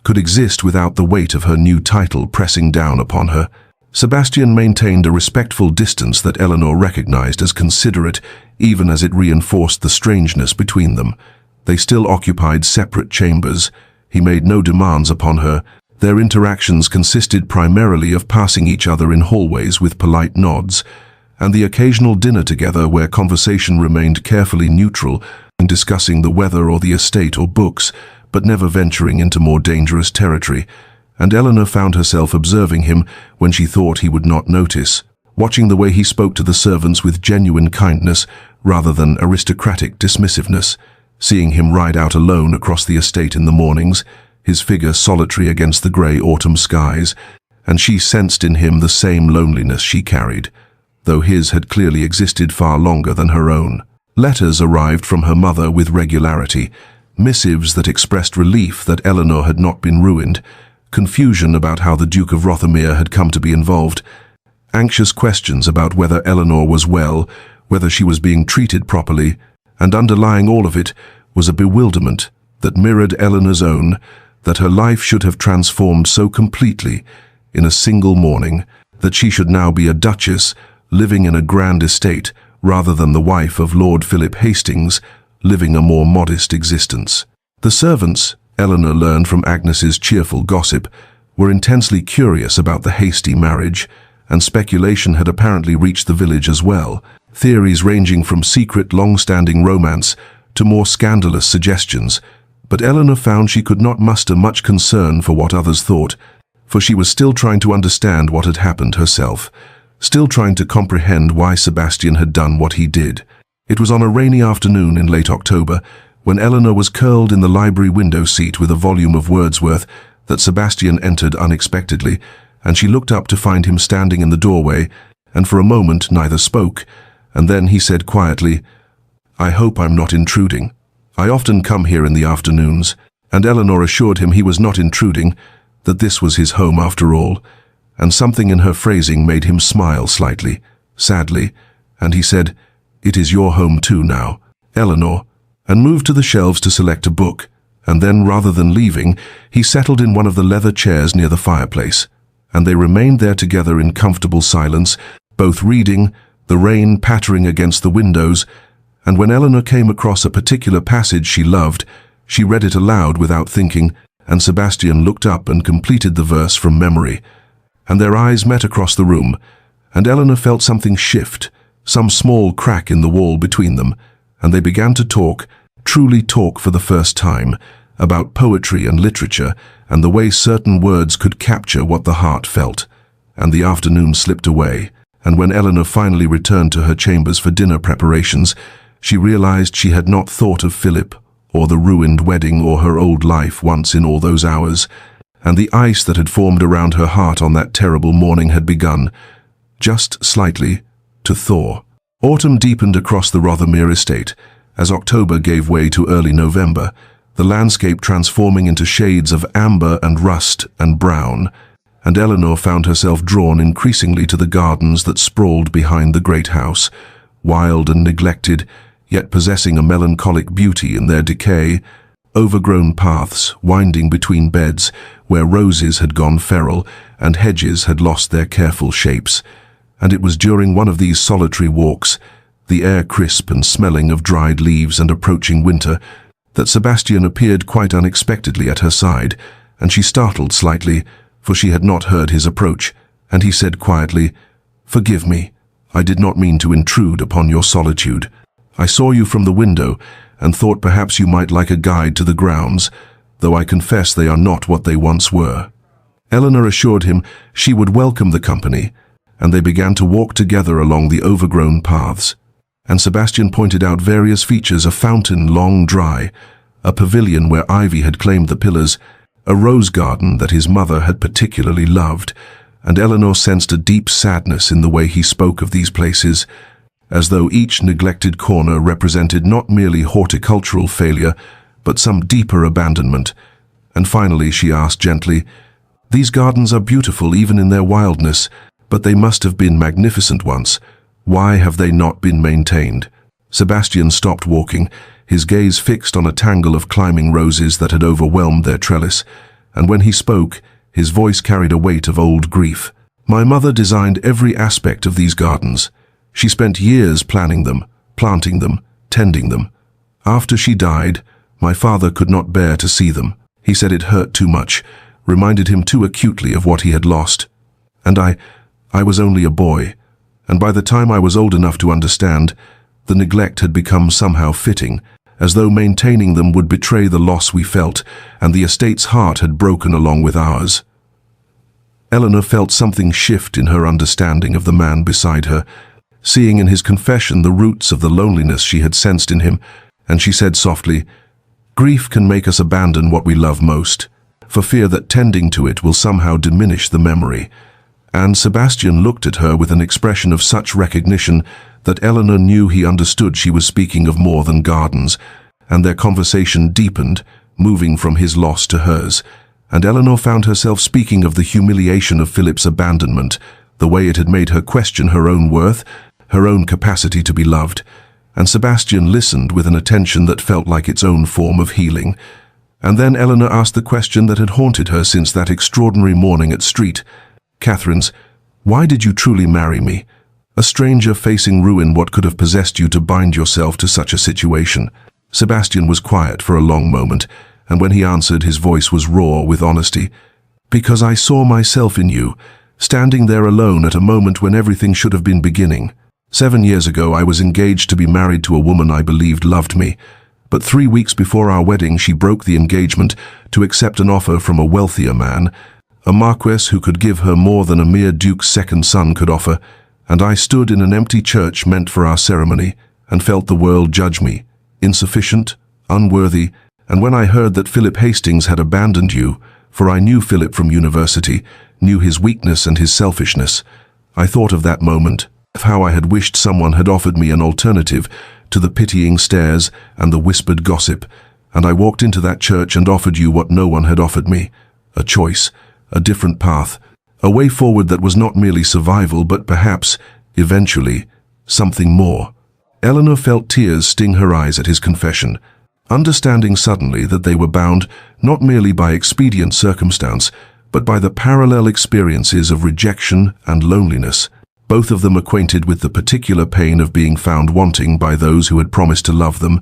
could exist without the weight of her new title pressing down upon her. Sebastian maintained a respectful distance that Eleanor recognized as considerate, even as it reinforced the strangeness between them. They still occupied separate chambers. He made no demands upon her. Their interactions consisted primarily of passing each other in hallways with polite nods, and the occasional dinner together where conversation remained carefully neutral and discussing the weather or the estate or books, but never venturing into more dangerous territory. And Eleanor found herself observing him when she thought he would not notice, watching the way he spoke to the servants with genuine kindness rather than aristocratic dismissiveness, seeing him ride out alone across the estate in the mornings, his figure solitary against the grey autumn skies, and she sensed in him the same loneliness she carried, though his had clearly existed far longer than her own. Letters arrived from her mother with regularity, missives that expressed relief that Eleanor had not been ruined, confusion about how the Duke of Rothermere had come to be involved, anxious questions about whether Eleanor was well, whether she was being treated properly, and underlying all of it was a bewilderment that mirrored Eleanor's own, that her life should have transformed so completely in a single morning, that she should now be a duchess living in a grand estate rather than the wife of Lord Philip Hastings, living a more modest existence. The servants, Eleanor learned from Agnes's cheerful gossip, were intensely curious about the hasty marriage, and speculation had apparently reached the village as well, theories ranging from secret, long-standing romance to more scandalous suggestions. But Eleanor found she could not muster much concern for what others thought, for she was still trying to understand what had happened herself, still trying to comprehend why Sebastian had done what he did. It was on a rainy afternoon in late October, when Eleanor was curled in the library window seat with a volume of Wordsworth, that Sebastian entered unexpectedly, and she looked up to find him standing in the doorway, and for a moment neither spoke, and then he said quietly, "I hope I'm not intruding. I often come here in the afternoons," and Eleanor assured him he was not intruding, that this was his home after all, and something in her phrasing made him smile slightly, sadly, and he said, "It is your home too now, Eleanor," and moved to the shelves to select a book, and then, rather than leaving, he settled in one of the leather chairs near the fireplace, and they remained there together in comfortable silence, both reading, the rain pattering against the windows, and when Eleanor came across a particular passage she loved, she read it aloud without thinking, and Sebastian looked up and completed the verse from memory, and their eyes met across the room, and Eleanor felt something shift, some small crack in the wall between them, and they began to talk, truly talk for the first time, about poetry and literature and the way certain words could capture what the heart felt. And the afternoon slipped away, and when Eleanor finally returned to her chambers for dinner preparations, she realized she had not thought of Philip or the ruined wedding or her old life once in all those hours, and the ice that had formed around her heart on that terrible morning had begun, just slightly, to thaw. Autumn deepened across the Rothermere estate, as October gave way to early November, the landscape transforming into shades of amber and rust and brown, and Eleanor found herself drawn increasingly to the gardens that sprawled behind the great house, wild and neglected, yet possessing a melancholic beauty in their decay, overgrown paths winding between beds where roses had gone feral and hedges had lost their careful shapes. And it was during one of these solitary walks, the air crisp and smelling of dried leaves and approaching winter, that Sebastian appeared quite unexpectedly at her side, and she startled slightly, for she had not heard his approach, and he said quietly, "Forgive me, I did not mean to intrude upon your solitude. I saw you from the window, and thought perhaps you might like a guide to the grounds, though I confess they are not what they once were." Eleanor assured him she would welcome the company, and they began to walk together along the overgrown paths. And Sebastian pointed out various features: a fountain long dry, a pavilion where ivy had claimed the pillars, a rose garden that his mother had particularly loved, and Eleanor sensed a deep sadness in the way he spoke of these places, as though each neglected corner represented not merely horticultural failure, but some deeper abandonment. And finally she asked gently, "These gardens are beautiful even in their wildness, but they must have been magnificent once. Why have they not been maintained?" Sebastian stopped walking, his gaze fixed on a tangle of climbing roses that had overwhelmed their trellis, and when he spoke, his voice carried a weight of old grief. "My mother designed every aspect of these gardens. She spent years planning them, planting them, tending them. After she died, my father could not bear to see them. He said it hurt too much, reminded him too acutely of what he had lost. And I was only a boy, and by the time I was old enough to understand, the neglect had become somehow fitting, as though maintaining them would betray the loss we felt, and the estate's heart had broken along with ours." Eleanor felt something shift in her understanding of the man beside her, seeing in his confession the roots of the loneliness she had sensed in him, and she said softly, "Grief can make us abandon what we love most, for fear that tending to it will somehow diminish the memory." And Sebastian looked at her with an expression of such recognition that Eleanor knew he understood she was speaking of more than gardens, and their conversation deepened, moving from his loss to hers, and Eleanor found herself speaking of the humiliation of Philip's abandonment, the way it had made her question her own worth, her own capacity to be loved, and Sebastian listened with an attention that felt like its own form of healing. And then Eleanor asked the question that had haunted her since that extraordinary morning at street. "Catherine's, why did you truly marry me? A stranger facing ruin, what could have possessed you to bind yourself to such a situation?" Sebastian was quiet for a long moment, and when he answered, his voice was raw with honesty. "Because I saw myself in you, standing there alone at a moment when everything should have been beginning. 7 years ago I was engaged to be married to a woman I believed loved me, but 3 weeks before our wedding she broke the engagement to accept an offer from a wealthier man, a marquess who could give her more than a mere duke's second son could offer, and I stood in an empty church meant for our ceremony, and felt the world judge me, insufficient, unworthy, and when I heard that Philip Hastings had abandoned you, for I knew Philip from university, knew his weakness and his selfishness, I thought of that moment, of how I had wished someone had offered me an alternative to the pitying stares and the whispered gossip, and I walked into that church and offered you what no one had offered me, a choice, a different path, a way forward that was not merely survival but perhaps, eventually, something more." Eleanor felt tears sting her eyes at his confession, understanding suddenly that they were bound not merely by expedient circumstance, but by the parallel experiences of rejection and loneliness, both of them acquainted with the particular pain of being found wanting by those who had promised to love them,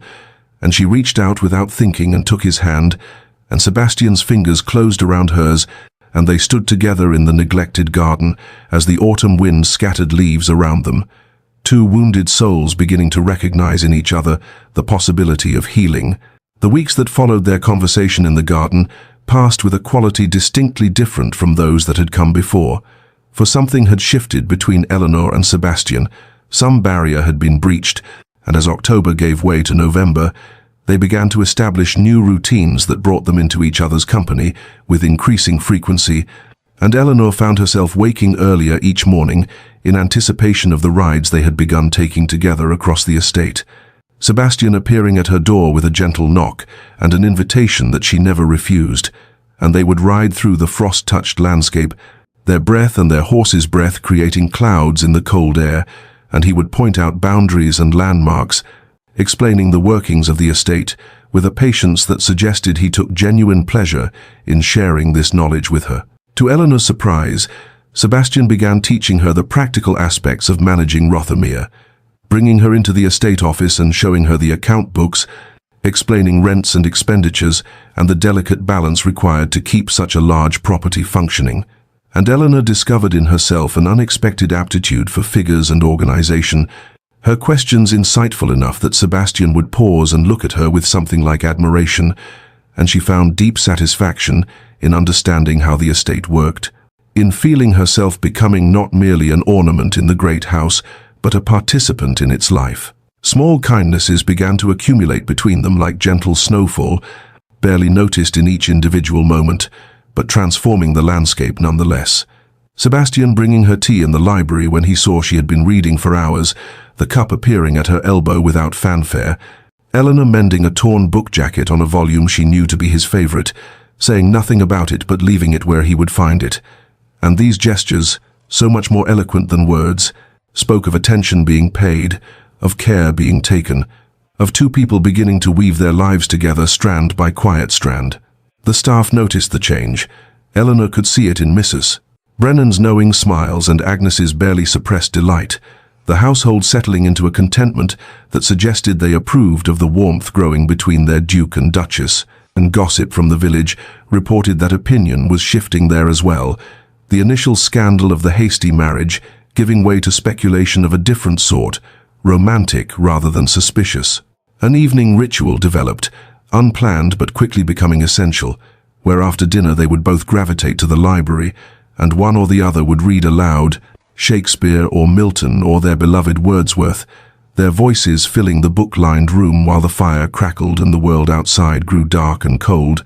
and she reached out without thinking and took his hand, and Sebastian's fingers closed around hers, and they stood together in the neglected garden as the autumn wind scattered leaves around them, two wounded souls beginning to recognize in each other the possibility of healing. The weeks that followed their conversation in the garden passed with a quality distinctly different from those that had come before, for something had shifted between Eleanor and Sebastian, some barrier had been breached, and as October gave way to November, they began to establish new routines that brought them into each other's company with increasing frequency, and Eleanor found herself waking earlier each morning in anticipation of the rides they had begun taking together across the estate, Sebastian appearing at her door with a gentle knock and an invitation that she never refused, and they would ride through the frost-touched landscape, their breath and their horse's breath creating clouds in the cold air, and he would point out boundaries and landmarks, explaining the workings of the estate, with a patience that suggested he took genuine pleasure in sharing this knowledge with her. To Eleanor's surprise, Sebastian began teaching her the practical aspects of managing Rothermere, bringing her into the estate office and showing her the account books, explaining rents and expenditures and the delicate balance required to keep such a large property functioning. And Eleanor discovered in herself an unexpected aptitude for figures and organization, her questions insightful enough that Sebastian would pause and look at her with something like admiration, and she found deep satisfaction in understanding how the estate worked, in feeling herself becoming not merely an ornament in the great house, but a participant in its life. Small kindnesses began to accumulate between them like gentle snowfall, barely noticed in each individual moment, but transforming the landscape nonetheless. Sebastian bringing her tea in the library when he saw she had been reading for hours, the cup appearing at her elbow without fanfare, Eleanor mending a torn book jacket on a volume she knew to be his favorite, saying nothing about it but leaving it where he would find it. And these gestures, so much more eloquent than words, spoke of attention being paid, of care being taken, of two people beginning to weave their lives together strand by quiet strand. The staff noticed the change. Eleanor could see it in Mrs. Brennan's knowing smiles and Agnes's barely suppressed delight, the household settling into a contentment that suggested they approved of the warmth growing between their Duke and Duchess, and gossip from the village reported that opinion was shifting there as well, the initial scandal of the hasty marriage giving way to speculation of a different sort, romantic rather than suspicious. An evening ritual developed, unplanned but quickly becoming essential, where after dinner they would both gravitate to the library, and one or the other would read aloud Shakespeare or Milton or their beloved Wordsworth, their voices filling the book-lined room while the fire crackled and the world outside grew dark and cold.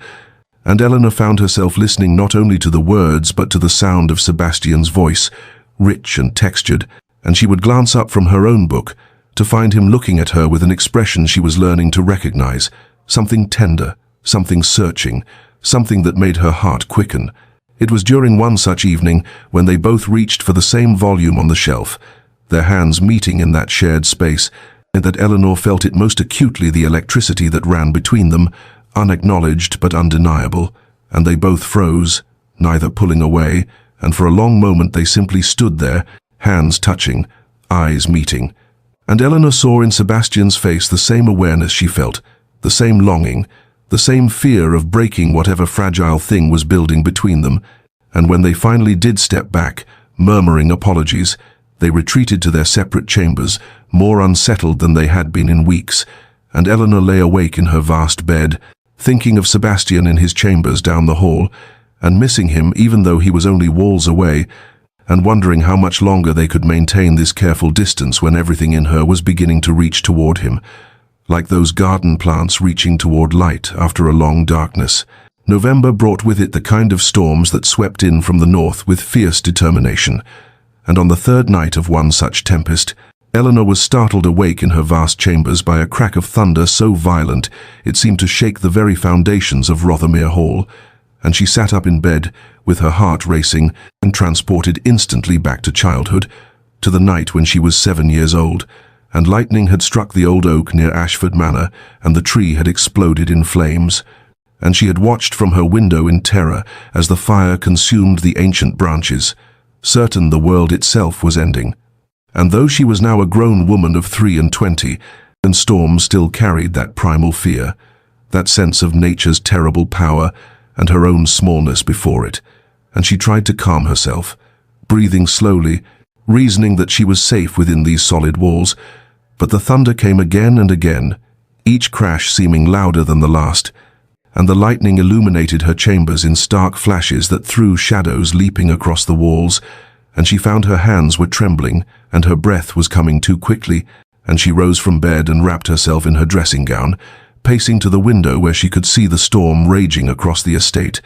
And Eleanor found herself listening not only to the words but to the sound of Sebastian's voice, rich and textured, and she would glance up from her own book to find him looking at her with an expression she was learning to recognize, something tender, something searching, something that made her heart quicken. It was during one such evening when they both reached for the same volume on the shelf, their hands meeting in that shared space, and that Eleanor felt it most acutely, the electricity that ran between them, unacknowledged but undeniable, and they both froze, neither pulling away, and for a long moment they simply stood there, hands touching, eyes meeting. And Eleanor saw in Sebastian's face the same awareness she felt, the same longing, the same fear of breaking whatever fragile thing was building between them, and when they finally did step back, murmuring apologies, they retreated to their separate chambers, more unsettled than they had been in weeks, and Eleanor lay awake in her vast bed, thinking of Sebastian in his chambers down the hall, and missing him even though he was only walls away, and wondering how much longer they could maintain this careful distance when everything in her was beginning to reach toward him, like those garden plants reaching toward light after a long darkness. November brought with it the kind of storms that swept in from the north with fierce determination, and on the third night of one such tempest, Eleanor was startled awake in her vast chambers by a crack of thunder so violent it seemed to shake the very foundations of Rothermere Hall, and she sat up in bed, with her heart racing, and transported instantly back to childhood, to the night when she was 7 years old, and lightning had struck the old oak near Ashford Manor, and the tree had exploded in flames, and she had watched from her window in terror as the fire consumed the ancient branches, certain the world itself was ending. And though she was now a grown woman of 23, and storm still carried that primal fear, that sense of nature's terrible power and her own smallness before it, and she tried to calm herself, breathing slowly, reasoning that she was safe within these solid walls, but the thunder came again and again, each crash seeming louder than the last, and the lightning illuminated her chambers in stark flashes that threw shadows leaping across the walls, and she found her hands were trembling, and her breath was coming too quickly, and she rose from bed and wrapped herself in her dressing gown, pacing to the window where she could see the storm raging across the estate,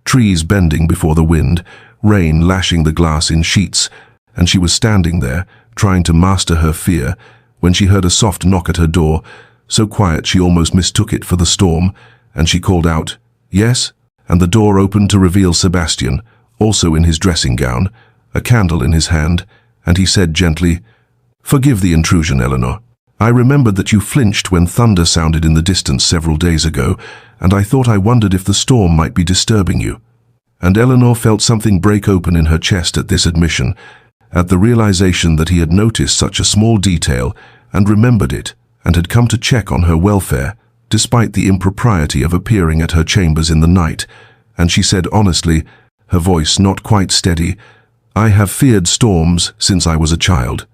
trees bending before the wind, rain lashing the glass in sheets, and she was standing there, trying to master her fear, when she heard a soft knock at her door, so quiet she almost mistook it for the storm, and she called out, "Yes?" and the door opened to reveal Sebastian, also in his dressing gown, a candle in his hand, and he said gently, "Forgive the intrusion, Eleanor. I remembered that you flinched when thunder sounded in the distance several days ago, and I thought I wondered if the storm might be disturbing you." And Eleanor felt something break open in her chest at this admission, at the realization that he had noticed such a small detail and remembered it, and had come to check on her welfare, despite the impropriety of appearing at her chambers in the night. And she said honestly, her voice not quite steady, "I have feared storms since I was a child.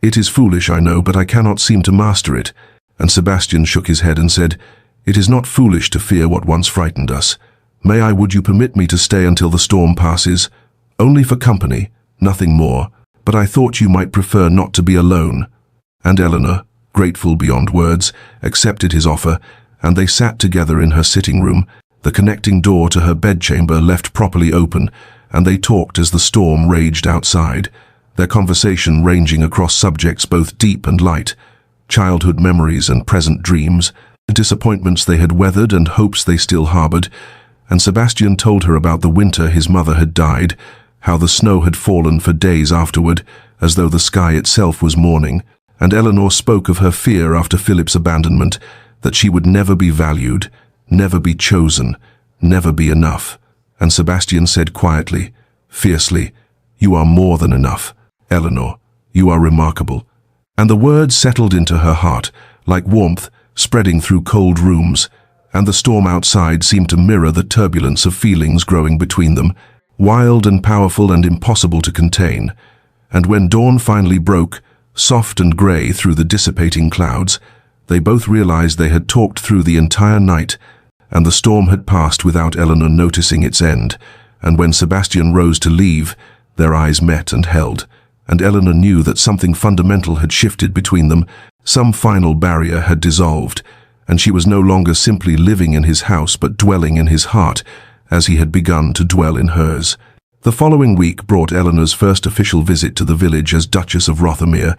It is foolish, I know, but I cannot seem to master it." And Sebastian shook his head and said, "It is not foolish to fear what once frightened us. Would you permit me to stay until the storm passes? Only for company, nothing more, but I thought you might prefer not to be alone." And Eleanor, grateful beyond words, accepted his offer, and they sat together in her sitting room, the connecting door to her bedchamber left properly open, and they talked as the storm raged outside, their conversation ranging across subjects both deep and light, childhood memories and present dreams, disappointments they had weathered and hopes they still harbored. And Sebastian told her about the winter his mother had died, how the snow had fallen for days afterward, as though the sky itself was mourning, and Eleanor spoke of her fear after Philip's abandonment, that she would never be valued, never be chosen, never be enough. And Sebastian said quietly, fiercely, "You are more than enough, Eleanor. You are remarkable." And the words settled into her heart, like warmth spreading through cold rooms, and the storm outside seemed to mirror the turbulence of feelings growing between them, wild and powerful and impossible to contain. And when dawn finally broke, soft and grey through the dissipating clouds, they both realized they had talked through the entire night, and the storm had passed without Eleanor noticing its end. And when Sebastian rose to leave, their eyes met and held, and Eleanor knew that something fundamental had shifted between them, some final barrier had dissolved, and she was no longer simply living in his house but dwelling in his heart, as he had begun to dwell in hers. The following week brought Eleanor's first official visit to the village as Duchess of Rothermere,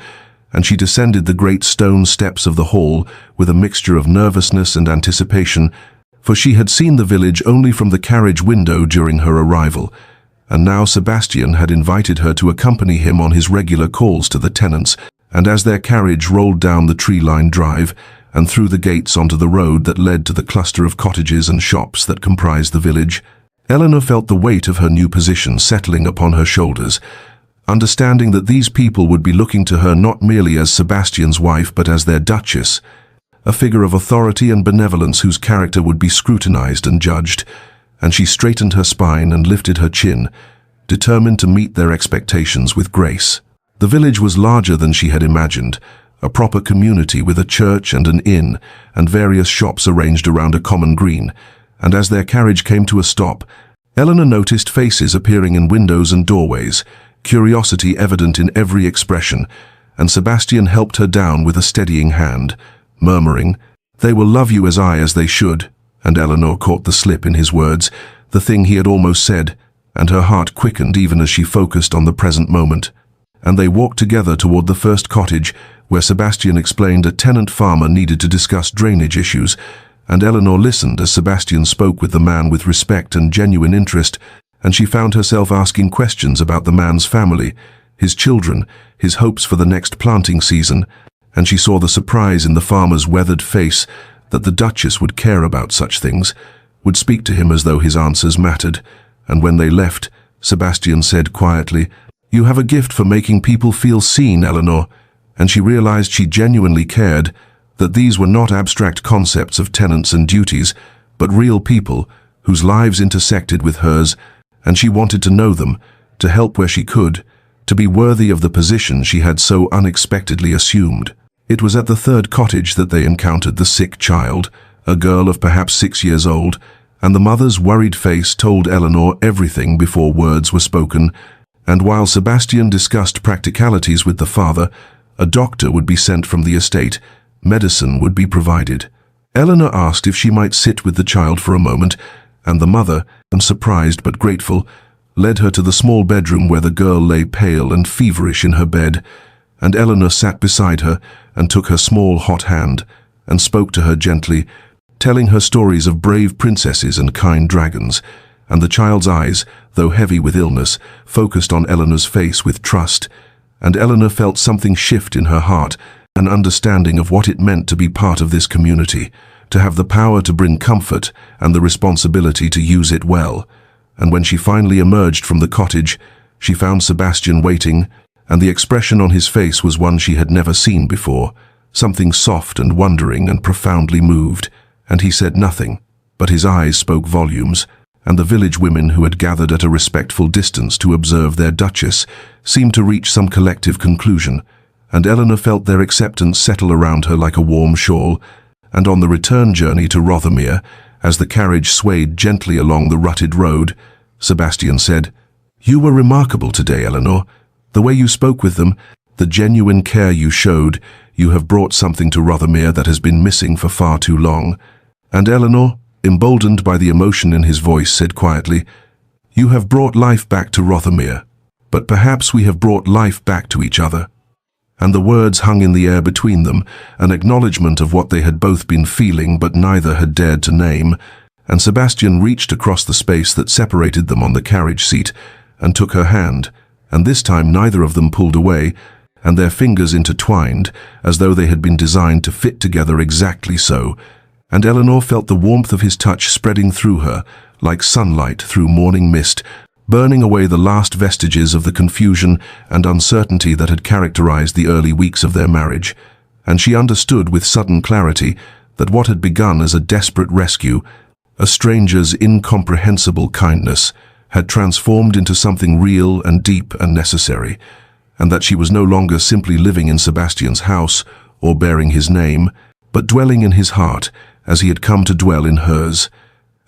and she descended the great stone steps of the hall with a mixture of nervousness and anticipation, for she had seen the village only from the carriage window during her arrival, and now Sebastian had invited her to accompany him on his regular calls to the tenants. And as their carriage rolled down the tree-lined drive and through the gates onto the road that led to the cluster of cottages and shops that comprised the village, Eleanor felt the weight of her new position settling upon her shoulders, understanding that these people would be looking to her not merely as Sebastian's wife but as their duchess, a figure of authority and benevolence whose character would be scrutinized and judged. And she straightened her spine and lifted her chin, determined to meet their expectations with grace. The village was larger than she had imagined, a proper community with a church and an inn, and various shops arranged around a common green. And as their carriage came to a stop, Eleanor noticed faces appearing in windows and doorways, curiosity evident in every expression, and Sebastian helped her down with a steadying hand, murmuring, "They will love you as they should." And Eleanor caught the slip in his words, the thing he had almost said, and her heart quickened even as she focused on the present moment. And they walked together toward the first cottage, where Sebastian explained a tenant farmer needed to discuss drainage issues, and Eleanor listened as Sebastian spoke with the man with respect and genuine interest, and she found herself asking questions about the man's family, his children, his hopes for the next planting season, and she saw the surprise in the farmer's weathered face that the Duchess would care about such things, would speak to him as though his answers mattered. And when they left, Sebastian said quietly, "You have a gift for making people feel seen, Eleanor," and she realized she genuinely cared, that these were not abstract concepts of tenets and duties, but real people whose lives intersected with hers, and she wanted to know them, to help where she could, to be worthy of the position she had so unexpectedly assumed. It was at the third cottage that they encountered the sick child, a girl of perhaps 6 years old, and the mother's worried face told Eleanor everything before words were spoken. And while Sebastian discussed practicalities with the father, a doctor would be sent from the estate, medicine would be provided. Eleanor asked if she might sit with the child for a moment, and the mother, unsurprised but grateful, led her to the small bedroom where the girl lay pale and feverish in her bed. And Eleanor sat beside her and took her small hot hand and spoke to her gently, telling her stories of brave princesses and kind dragons. And the child's eyes, though heavy with illness, focused on Eleanor's face with trust, and Eleanor felt something shift in her heart an understanding of what it meant to be part of this community, to have the power to bring comfort and the responsibility to use it well. And when she finally emerged from the cottage, she found Sebastian waiting, and the expression on his face was one she had never seen before, something soft and wondering and profoundly moved, and he said nothing, but his eyes spoke volumes, and the village women who had gathered at a respectful distance to observe their duchess seemed to reach some collective conclusion, and Eleanor felt their acceptance settle around her like a warm shawl. And on the return journey to Rothermere, as the carriage swayed gently along the rutted road, Sebastian said, "You were remarkable today, Eleanor. The way you spoke with them, the genuine care you showed, you have brought something to Rothermere that has been missing for far too long." And Eleanor, emboldened by the emotion in his voice, said quietly, "You have brought life back to Rothermere, but perhaps we have brought life back to each other." And the words hung in the air between them, an acknowledgement of what they had both been feeling but neither had dared to name, and Sebastian reached across the space that separated them on the carriage seat and took her hand, and this time neither of them pulled away, and their fingers intertwined as though they had been designed to fit together exactly so, and Eleanor felt the warmth of his touch spreading through her, like sunlight through morning mist, burning away the last vestiges of the confusion and uncertainty that had characterized the early weeks of their marriage, and she understood with sudden clarity that what had begun as a desperate rescue, a stranger's incomprehensible kindness, had transformed into something real and deep and necessary, and that she was no longer simply living in Sebastian's house or bearing his name, but dwelling in his heart as he had come to dwell in hers.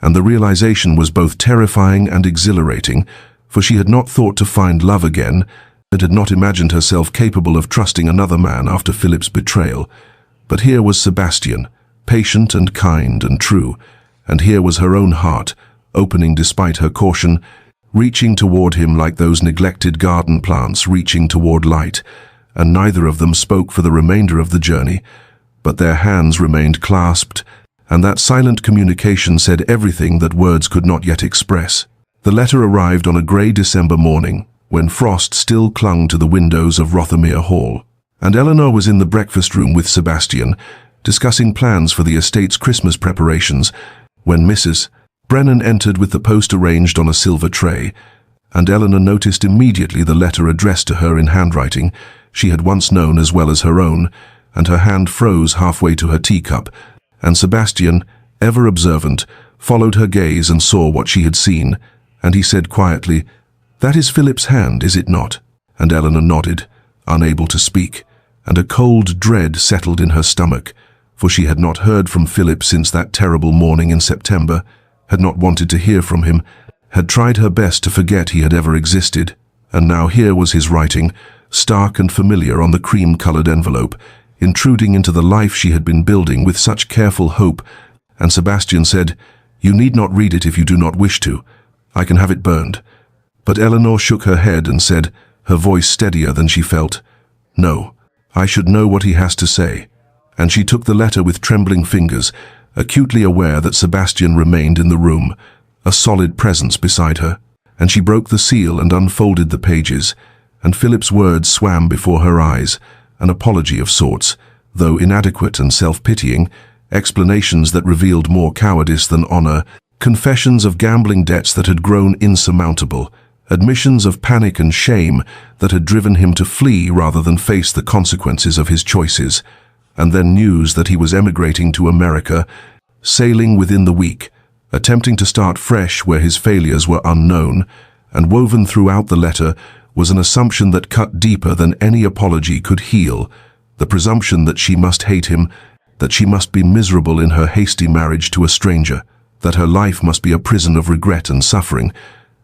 And the realization was both terrifying and exhilarating, for she had not thought to find love again, and had not imagined herself capable of trusting another man after Philip's betrayal. But here was Sebastian, patient and kind and true, and here was her own heart, opening despite her caution, reaching toward him like those neglected garden plants reaching toward light, and neither of them spoke for the remainder of the journey, but their hands remained clasped, and that silent communication said everything that words could not yet express. The letter arrived on a grey December morning, when frost still clung to the windows of Rothermere Hall, and Eleanor was in the breakfast room with Sebastian, discussing plans for the estate's Christmas preparations, when Mrs. Brennan entered with the post arranged on a silver tray, and Eleanor noticed immediately the letter addressed to her in handwriting she had once known as well as her own, and her hand froze halfway to her teacup, and Sebastian, ever observant, followed her gaze and saw what she had seen, and he said quietly, "That is Philip's hand, is it not?" And Eleanor nodded, unable to speak, and a cold dread settled in her stomach, for she had not heard from Philip since that terrible morning in September, had not wanted to hear from him, had tried her best to forget he had ever existed, and now here was his writing, stark and familiar on the cream-colored envelope, intruding into the life she had been building with such careful hope, and Sebastian said, "You need not read it if you do not wish to. I can have it burned." But Eleanor shook her head and said, her voice steadier than she felt, "No, I should know what he has to say." And she took the letter with trembling fingers, acutely aware that Sebastian remained in the room, a solid presence beside her, and she broke the seal and unfolded the pages, and Philip's words swam before her eyes, an apology of sorts, though inadequate and self-pitying, explanations that revealed more cowardice than honor, confessions of gambling debts that had grown insurmountable, admissions of panic and shame that had driven him to flee rather than face the consequences of his choices, and then news that he was emigrating to America, sailing within the week, attempting to start fresh where his failures were unknown, and woven throughout the letter was an assumption that cut deeper than any apology could heal, the presumption that she must hate him, that she must be miserable in her hasty marriage to a stranger, that her life must be a prison of regret and suffering.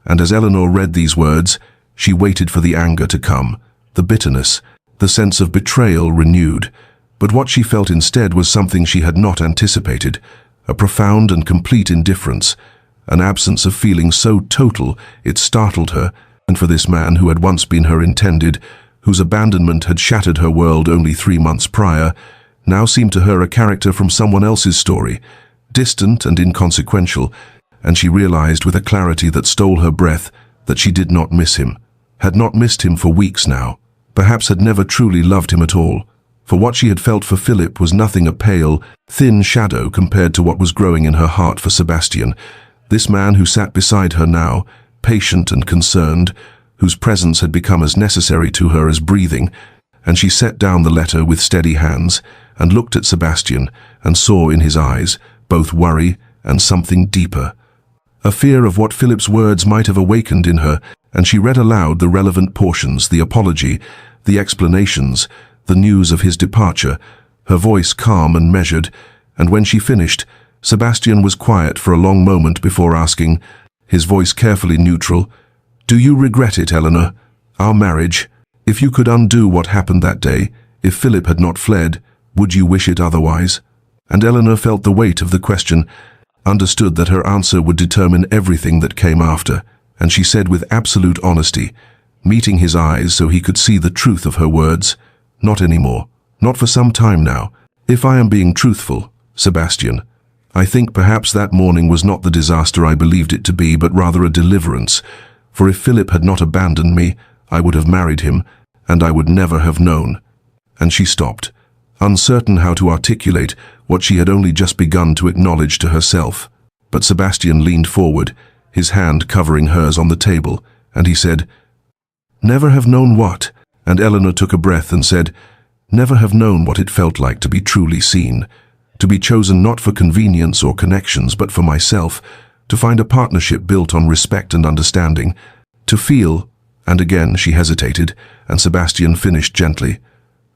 And as Eleanor read these words, she waited for the anger to come, the bitterness, the sense of betrayal renewed. But what she felt instead was something she had not anticipated, a profound and complete indifference, an absence of feeling so total it startled her, and for this man who had once been her intended, whose abandonment had shattered her world only 3 months prior, now seemed to her a character from someone else's story, distant and inconsequential, and she realized with a clarity that stole her breath that she did not miss him, had not missed him for weeks now, perhaps had never truly loved him at all. For what she had felt for Philip was nothing, a pale, thin shadow compared to what was growing in her heart for Sebastian, this man who sat beside her now, patient and concerned, whose presence had become as necessary to her as breathing. And she set down the letter with steady hands and looked at Sebastian and saw in his eyes both worry and something deeper, a fear of what Philip's words might have awakened in her. And she read aloud the relevant portions, the apology, the explanations, the news of his departure, her voice calm and measured. And when she finished, Sebastian was quiet for a long moment before asking, his voice carefully neutral, "Do you regret it, Eleanor? Our marriage? If you could undo what happened that day, if Philip had not fled, would you wish it otherwise?" And Eleanor felt the weight of the question, understood that her answer would determine everything that came after, and she said with absolute honesty, meeting his eyes so he could see the truth of her words, "Not anymore. Not for some time now. If I am being truthful, Sebastian, I think perhaps that morning was not the disaster I believed it to be, but rather a deliverance. For if Philip had not abandoned me, I would have married him, and I would never have known." And she stopped, uncertain how to articulate what she had only just begun to acknowledge to herself. But Sebastian leaned forward, his hand covering hers on the table, and he said, "Never have known what?" And Eleanor took a breath and said, "Never have known what it felt like to be truly seen, to be chosen not for convenience or connections, but for myself, to find a partnership built on respect and understanding, to feel," and again she hesitated, and Sebastian finished gently,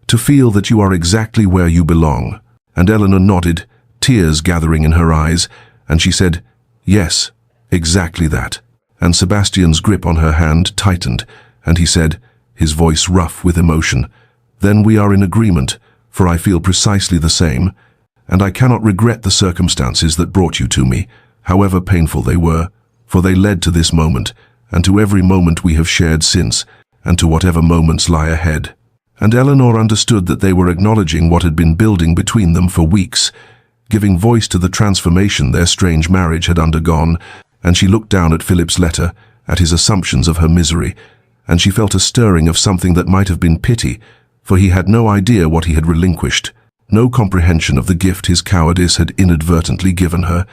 "to feel that you are exactly where you belong." And Eleanor nodded, tears gathering in her eyes, and she said, "Yes, exactly that." And Sebastian's grip on her hand tightened, and he said, his voice rough with emotion, "Then we are in agreement, for I feel precisely the same, and I cannot regret the circumstances that brought you to me, however painful they were, for they led to this moment, and to every moment we have shared since, and to whatever moments lie ahead." And Eleanor understood that they were acknowledging what had been building between them for weeks, giving voice to the transformation their strange marriage had undergone. And she looked down at Philip's letter, at his assumptions of her misery, and she felt a stirring of something that might have been pity, for he had no idea what he had relinquished, no comprehension of the gift his cowardice had inadvertently given her.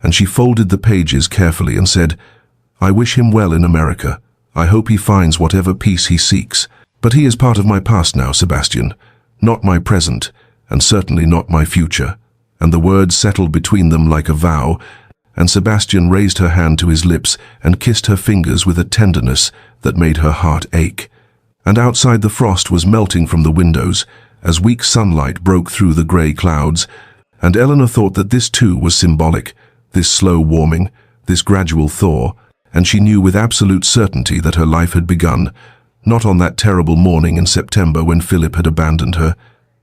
And she folded the pages carefully and said, "I wish him well in America. I hope he finds whatever peace he seeks. But he is part of my past now, Sebastian, not my present, and certainly not my future." And the words settled between them like a vow, and Sebastian raised her hand to his lips and kissed her fingers with a tenderness that made her heart ache. And outside the frost was melting from the windows, as weak sunlight broke through the grey clouds, and Eleanor thought that this too was symbolic, this slow warming, this gradual thaw, and she knew with absolute certainty that her life had begun, not on that terrible morning in September when Philip had abandoned her,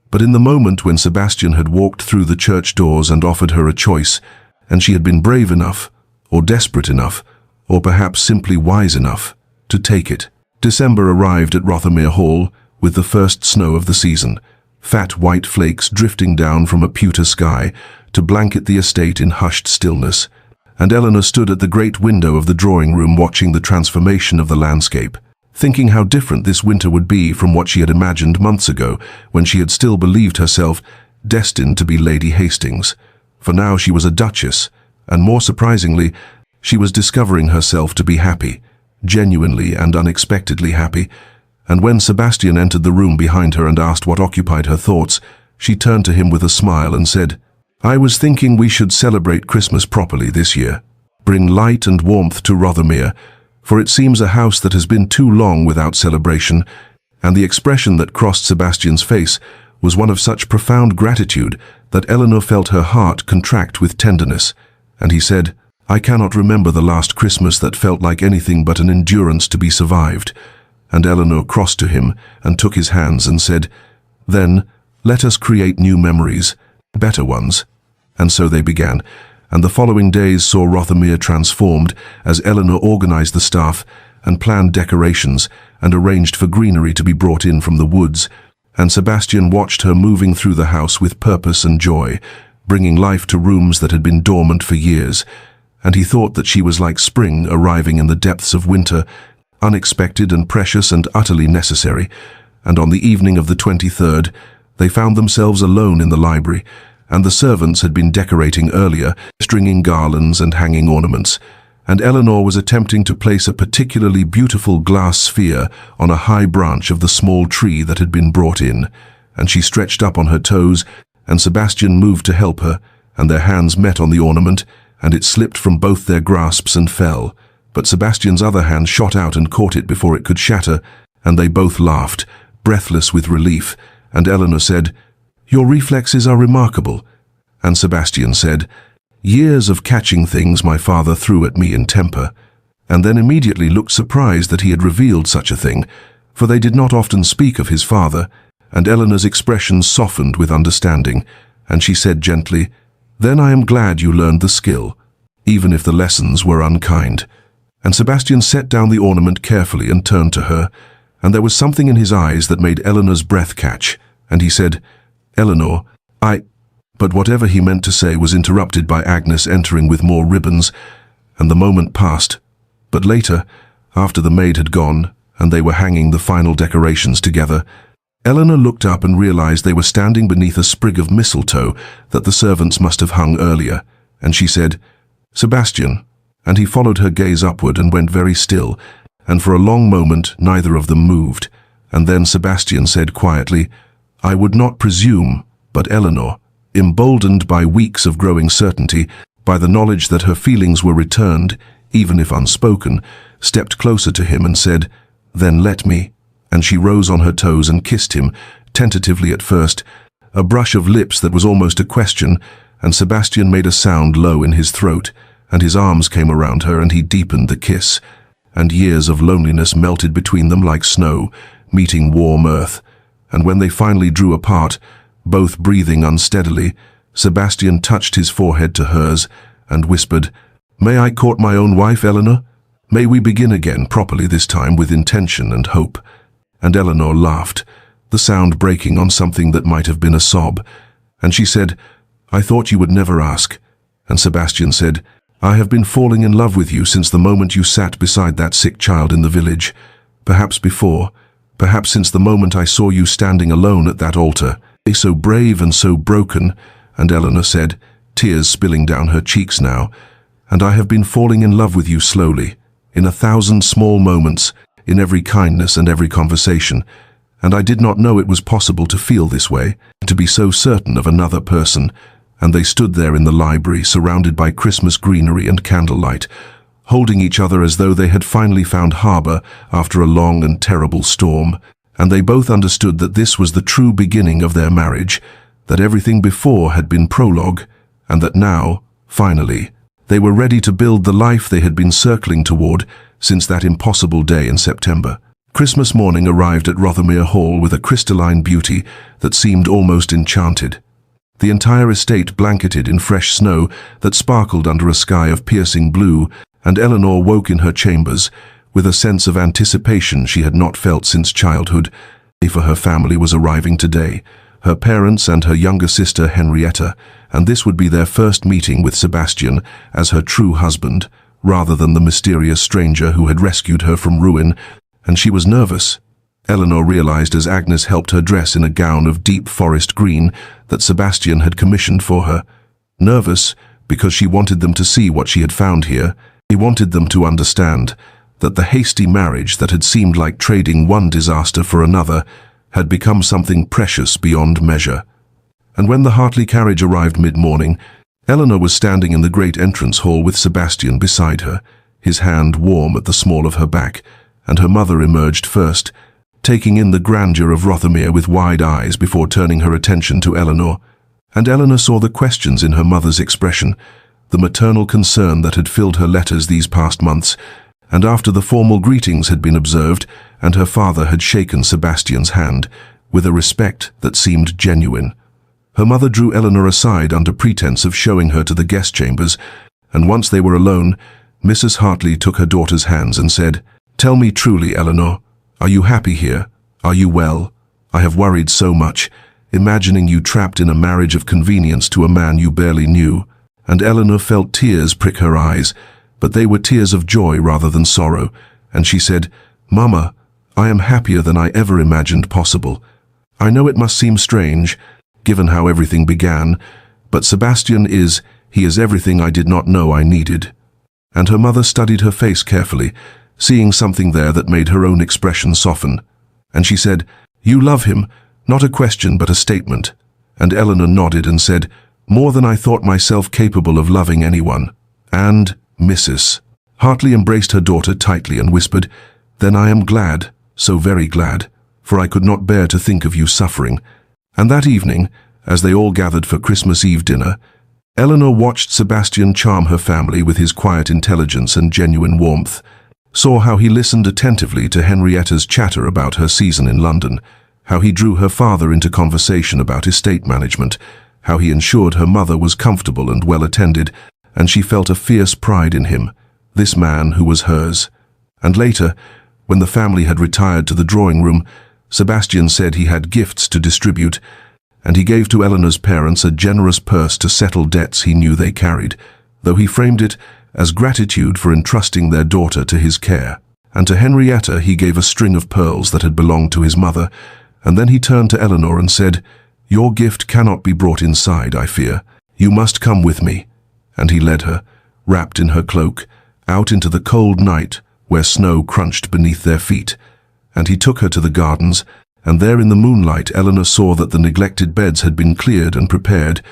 but in the moment when Sebastian had walked through the church doors and offered her a choice, and she had been brave enough, or desperate enough, or perhaps simply wise enough, to take it. December arrived at Rothermere Hall with the first snow of the season, fat white flakes drifting down from a pewter sky to blanket the estate in hushed stillness, and Eleanor stood at the great window of the drawing room watching the transformation of the landscape, thinking how different this winter would be from what she had imagined months ago when she had still believed herself destined to be Lady Hastings. For now she was a duchess, and more surprisingly, she was discovering herself to be happy, genuinely and unexpectedly happy. And when Sebastian entered the room behind her and asked what occupied her thoughts, she turned to him with a smile and said, "I was thinking we should celebrate Christmas properly this year. Bring light and warmth to Rothermere, for it seems a house that has been too long without celebration." And the expression that crossed Sebastian's face was one of such profound gratitude that Eleanor felt her heart contract with tenderness. And he said, "I cannot remember the last Christmas that felt like anything but an endurance to be survived." And Eleanor crossed to him and took his hands and said, "Then, let us create new memories, better ones." And so they began, and the following days saw Rothermere transformed as Eleanor organized the staff and planned decorations and arranged for greenery to be brought in from the woods. And Sebastian watched her moving through the house with purpose and joy, bringing life to rooms that had been dormant for years. And he thought that she was like spring arriving in the depths of winter, unexpected and precious and utterly necessary. And on the evening of the 23rd, They found themselves alone in the library, and the servants had been decorating earlier, stringing garlands and hanging ornaments, and Eleanor was attempting to place a particularly beautiful glass sphere on a high branch of the small tree that had been brought in, and she stretched up on her toes, and Sebastian moved to help her, and their hands met on the ornament, and it slipped from both their grasps and fell. But Sebastian's other hand shot out and caught it before it could shatter, and they both laughed, breathless with relief, and Eleanor said, "Your reflexes are remarkable." And Sebastian said, "Years of catching things my father threw at me in temper," and then immediately looked surprised that he had revealed such a thing, for they did not often speak of his father, and Eleanor's expression softened with understanding, and she said gently, "Then I am glad you learned the skill, even if the lessons were unkind." And Sebastian set down the ornament carefully and turned to her, and there was something in his eyes that made Eleanor's breath catch, and he said, "Eleanor, But whatever he meant to say was interrupted by Agnes entering with more ribbons, and the moment passed. But later, after the maid had gone, and they were hanging the final decorations together, Eleanor looked up and realized they were standing beneath a sprig of mistletoe that the servants must have hung earlier, and she said, "Sebastian," and he followed her gaze upward and went very still, and for a long moment neither of them moved, and then Sebastian said quietly, "I would not presume," but Eleanor, emboldened by weeks of growing certainty, by the knowledge that her feelings were returned, even if unspoken, stepped closer to him and said, "Then let me," and she rose on her toes and kissed him, tentatively at first, a brush of lips that was almost a question, and Sebastian made a sound low in his throat, and his arms came around her and he deepened the kiss, and years of loneliness melted between them like snow, meeting warm earth, and when they finally drew apart, both breathing unsteadily, Sebastian touched his forehead to hers and whispered, "May I court my own wife, Eleanor? May we begin again properly this time with intention and hope?" And Eleanor laughed, the sound breaking on something that might have been a sob, and she said, "I thought you would never ask." And Sebastian said, "I have been falling in love with you since the moment you sat beside that sick child in the village. Perhaps before, perhaps since the moment I saw you standing alone at that altar, so brave and so broken," and Eleanor said, tears spilling down her cheeks now, "and I have been falling in love with you slowly, in 1,000 small moments, in every kindness and every conversation, and I did not know it was possible to feel this way, to be so certain of another person." And they stood there in the library, surrounded by Christmas greenery and candlelight, holding each other as though they had finally found harbor after a long and terrible storm. And they both understood that this was the true beginning of their marriage, that everything before had been prologue, and that now, finally, they were ready to build the life they had been circling toward since that impossible day in September. Christmas morning arrived at Rothermere Hall with a crystalline beauty that seemed almost enchanted. The entire estate blanketed in fresh snow that sparkled under a sky of piercing blue, and Eleanor woke in her chambers with a sense of anticipation she had not felt since childhood, for her family was arriving today, her parents and her younger sister Henrietta, and this would be their first meeting with Sebastian as her true husband, rather than the mysterious stranger who had rescued her from ruin, and she was nervous. Eleanor realized as Agnes helped her dress in a gown of deep forest green that Sebastian had commissioned for her. Nervous because she wanted them to see what she had found here. He wanted them to understand that the hasty marriage that had seemed like trading one disaster for another had become something precious beyond measure. And when the Hartley carriage arrived mid-morning, Eleanor was standing in the great entrance hall with Sebastian beside her, his hand warm at the small of her back, and her mother emerged first, taking in the grandeur of Rothermere with wide eyes before turning her attention to Eleanor. And Eleanor saw the questions in her mother's expression, the maternal concern that had filled her letters these past months, and after the formal greetings had been observed and her father had shaken Sebastian's hand with a respect that seemed genuine, her mother drew Eleanor aside under pretense of showing her to the guest chambers, and once they were alone, Mrs. Hartley took her daughter's hands and said, "Tell me truly, Eleanor, are you happy here? Are you well? I have worried so much, imagining you trapped in a marriage of convenience to a man you barely knew." And Eleanor felt tears prick her eyes, but they were tears of joy rather than sorrow, and she said, "Mama, I am happier than I ever imagined possible. I know it must seem strange, given how everything began, but Sebastian he is everything I did not know I needed." And her mother studied her face carefully, seeing something there that made her own expression soften. And she said, "You love him, not a question but a statement." And Eleanor nodded and said, "More than I thought myself capable of loving anyone." And Mrs. Hartley embraced her daughter tightly and whispered, "Then I am glad, so very glad, for I could not bear to think of you suffering." And that evening, as they all gathered for Christmas Eve dinner, Eleanor watched Sebastian charm her family with his quiet intelligence and genuine warmth, saw how he listened attentively to Henrietta's chatter about her season in London, how he drew her father into conversation about estate management, how he ensured her mother was comfortable and well attended, and she felt a fierce pride in him, this man who was hers. And later, when the family had retired to the drawing room, Sebastian said he had gifts to distribute, and he gave to Eleanor's parents a generous purse to settle debts he knew they carried, though he framed it as gratitude for entrusting their daughter to his care. And to Henrietta he gave a string of pearls that had belonged to his mother, and then he turned to Eleanor and said, "Your gift cannot be brought inside, I fear. You must come with me." And he led her, wrapped in her cloak, out into the cold night where snow crunched beneath their feet. And he took her to the gardens, and there in the moonlight Eleanor saw that the neglected beds had been cleared and prepared,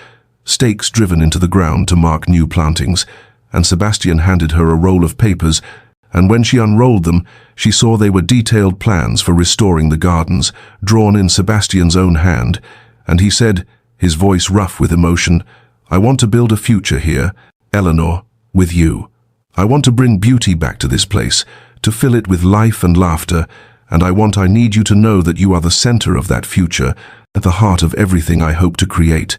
stakes driven into the ground to mark new plantings, and Sebastian handed her a roll of papers, and when she unrolled them, she saw they were detailed plans for restoring the gardens, drawn in Sebastian's own hand, and he said, his voice rough with emotion, "I want to build a future here, Eleanor, with you. I want to bring beauty back to this place, to fill it with life and laughter, and I need you to know that you are the center of that future, at the heart of everything I hope to create."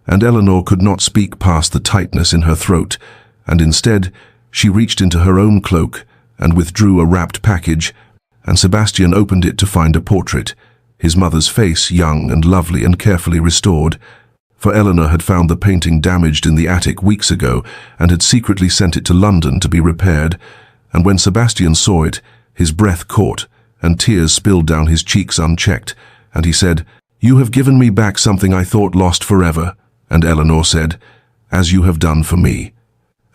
And Eleanor could not speak past the tightness in her throat, and instead she reached into her own cloak and withdrew a wrapped package, and Sebastian opened it to find a portrait, his mother's face young and lovely and carefully restored. For Eleanor had found the painting damaged in the attic weeks ago and had secretly sent it to London to be repaired, and when Sebastian saw it, his breath caught, and tears spilled down his cheeks unchecked, and he said, "You have given me back something I thought lost forever." And Eleanor said, "As you have done for me."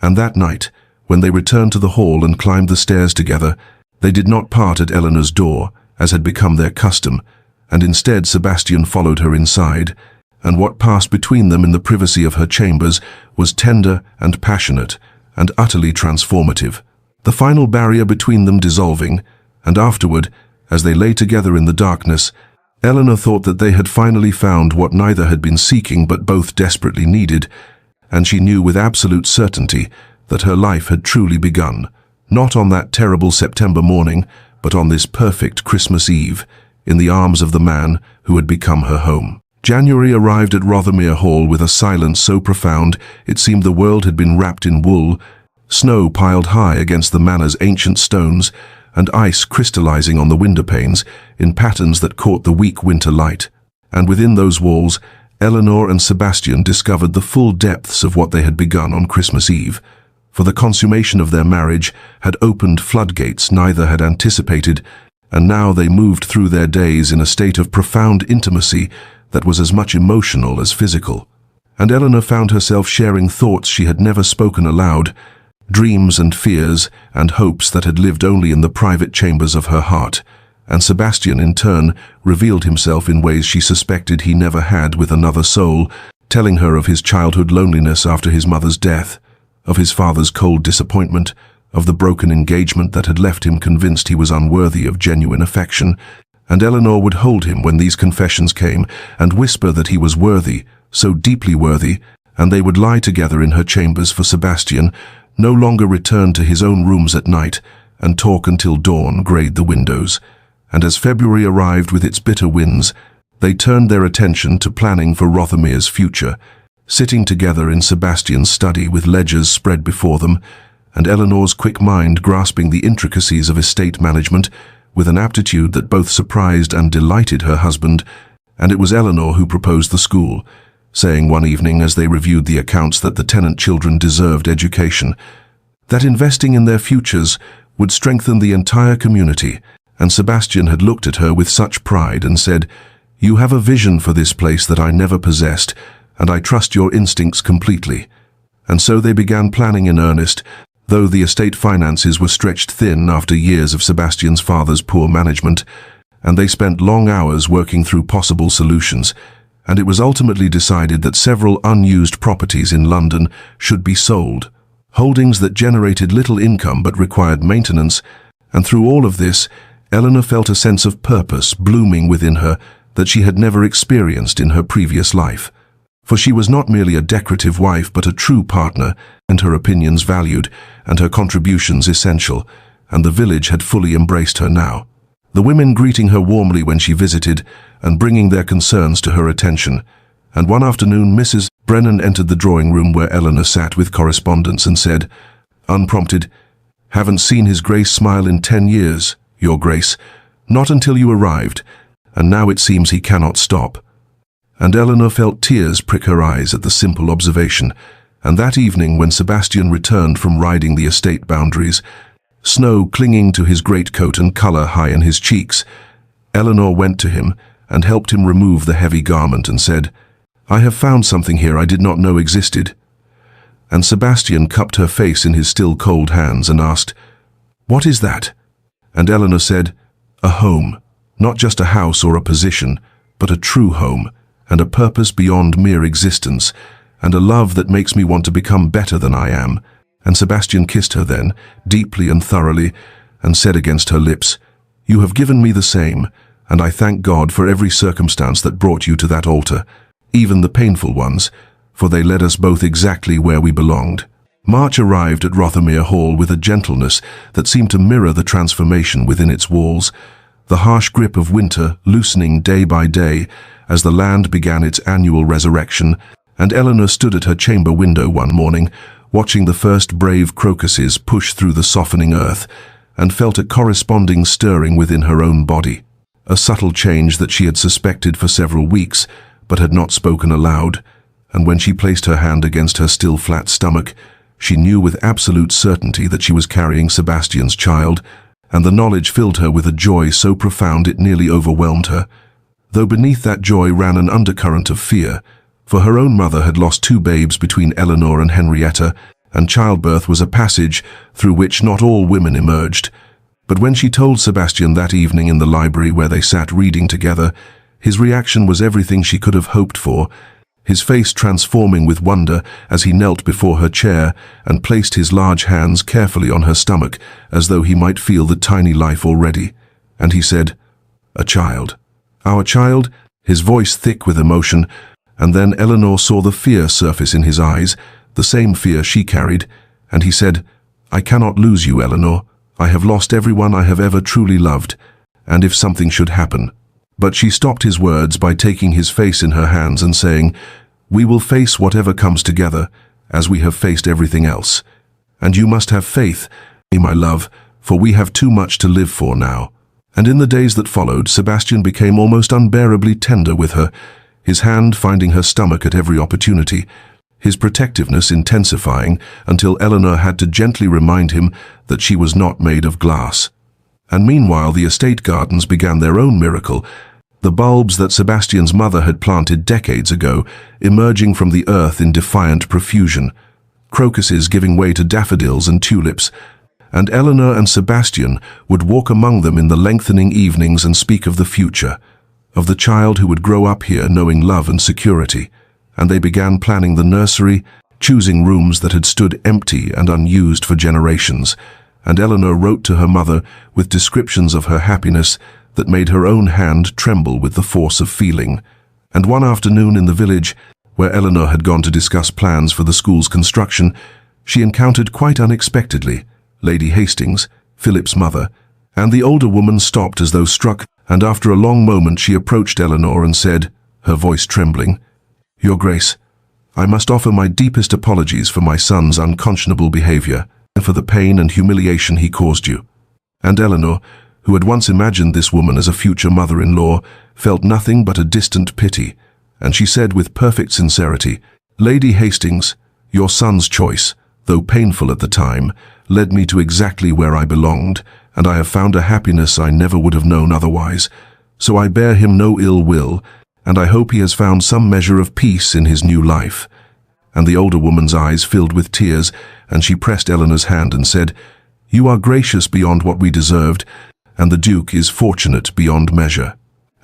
And that night, when they returned to the hall and climbed the stairs together, they did not part at Eleanor's door, as had become their custom, and instead Sebastian followed her inside, and what passed between them in the privacy of her chambers was tender and passionate and utterly transformative, the final barrier between them dissolving, and afterward, as they lay together in the darkness, Eleanor thought that they had finally found what neither had been seeking but both desperately needed, and she knew with absolute certainty that her life had truly begun, not on that terrible September morning, but on this perfect Christmas Eve, in the arms of the man who had become her home. January arrived at Rothermere Hall with a silence so profound it seemed the world had been wrapped in wool, snow piled high against the manor's ancient stones, and ice crystallizing on the window panes in patterns that caught the weak winter light. And within those walls, Eleanor and Sebastian discovered the full depths of what they had begun on Christmas Eve, for the consummation of their marriage had opened floodgates neither had anticipated, and now they moved through their days in a state of profound intimacy that was as much emotional as physical. And Eleanor found herself sharing thoughts she had never spoken aloud, dreams and fears and hopes that had lived only in the private chambers of her heart, and Sebastian in turn revealed himself in ways she suspected he never had with another soul, telling her of his childhood loneliness after his mother's death, of his father's cold disappointment, of the broken engagement that had left him convinced he was unworthy of genuine affection, and Eleanor would hold him when these confessions came and whisper that he was worthy, so deeply worthy, and they would lie together in her chambers, for Sebastian no longer returned to his own rooms at night and talk until dawn grayed the windows. And as February arrived with its bitter winds, they turned their attention to planning for Rothermere's future, sitting together in Sebastian's study with ledgers spread before them, and Eleanor's quick mind grasping the intricacies of estate management with an aptitude that both surprised and delighted her husband. And it was Eleanor who proposed the school, saying one evening as they reviewed the accounts that the tenant children deserved education, that investing in their futures would strengthen the entire community, and Sebastian had looked at her with such pride and said, You have a vision for this place that I never possessed, and I trust your instincts completely." And so they began planning in earnest, though the estate finances were stretched thin after years of Sebastian's father's poor management, and they spent long hours working through possible solutions, and it was ultimately decided that several unused properties in London should be sold, holdings that generated little income but required maintenance. And through all of this, Eleanor felt a sense of purpose blooming within her that she had never experienced in her previous life. For she was not merely a decorative wife but a true partner, and her opinions valued, and her contributions essential, and the village had fully embraced her now. The women greeting her warmly when she visited, and bringing their concerns to her attention. And one afternoon Mrs. Brennan entered the drawing room where Eleanor sat with correspondence and said, unprompted, "Haven't seen His Grace smile in 10 years, Your Grace, not until you arrived, and now it seems he cannot stop." And Eleanor felt tears prick her eyes at the simple observation, and that evening when Sebastian returned from riding the estate boundaries, snow clinging to his greatcoat and colour high in his cheeks, Eleanor went to him and helped him remove the heavy garment and said, "I have found something here I did not know existed." And Sebastian cupped her face in his still cold hands and asked, "What is that?" And Eleanor said, "A home, not just a house or a position, but a true home, and a purpose beyond mere existence, and a love that makes me want to become better than I am." And Sebastian kissed her then, deeply and thoroughly, and said against her lips, "You have given me the same, and I thank God for every circumstance that brought you to that altar, even the painful ones, for they led us both exactly where we belonged." March arrived at Rothermere Hall with a gentleness that seemed to mirror the transformation within its walls, the harsh grip of winter loosening day by day as the land began its annual resurrection, and Eleanor stood at her chamber window one morning, watching the first brave crocuses push through the softening earth, and felt a corresponding stirring within her own body, a subtle change that she had suspected for several weeks, but had not spoken aloud. And when she placed her hand against her still flat stomach, she knew with absolute certainty that she was carrying Sebastian's child, and the knowledge filled her with a joy so profound it nearly overwhelmed her, though beneath that joy ran an undercurrent of fear, for her own mother had lost 2 babes between Eleanor and Henrietta, and childbirth was a passage through which not all women emerged. But when she told Sebastian that evening in the library where they sat reading together, his reaction was everything she could have hoped for, his face transforming with wonder as he knelt before her chair and placed his large hands carefully on her stomach as though he might feel the tiny life already. And he said, "A child. Our child?" his voice thick with emotion, and then Eleanor saw the fear surface in his eyes, the same fear she carried, and he said, "I cannot lose you, Eleanor. I have lost everyone I have ever truly loved, and if something should happen." But she stopped his words by taking his face in her hands and saying, "We will face whatever comes together, as we have faced everything else. And you must have faith, my love, for we have too much to live for now." And in the days that followed, Sebastian became almost unbearably tender with her, his hand finding her stomach at every opportunity, his protectiveness intensifying until Eleanor had to gently remind him that she was not made of glass. And meanwhile the estate gardens began their own miracle, the bulbs that Sebastian's mother had planted decades ago emerging from the earth in defiant profusion, crocuses giving way to daffodils and tulips, and Eleanor and Sebastian would walk among them in the lengthening evenings and speak of the future, of the child who would grow up here knowing love and security. And they began planning the nursery, choosing rooms that had stood empty and unused for generations, and Eleanor wrote to her mother with descriptions of her happiness that made her own hand tremble with the force of feeling. And one afternoon in the village, where Eleanor had gone to discuss plans for the school's construction, she encountered quite unexpectedly Lady Hastings, Philip's mother, and the older woman stopped as though struck, and after a long moment she approached Eleanor and said, her voice trembling, "Your Grace, I must offer my deepest apologies for my son's unconscionable behavior, and for the pain and humiliation he caused you." And Eleanor, who had once imagined this woman as a future mother-in-law, felt nothing but a distant pity, and she said with perfect sincerity, "Lady Hastings, your son's choice, though painful at the time, led me to exactly where I belonged, and I have found a happiness I never would have known otherwise. so I bear him no ill will, and I hope he has found some measure of peace in his new life." And the older woman's eyes filled with tears, and she pressed Eleanor's hand and said, "You are gracious beyond what we deserved, and the Duke is fortunate beyond measure."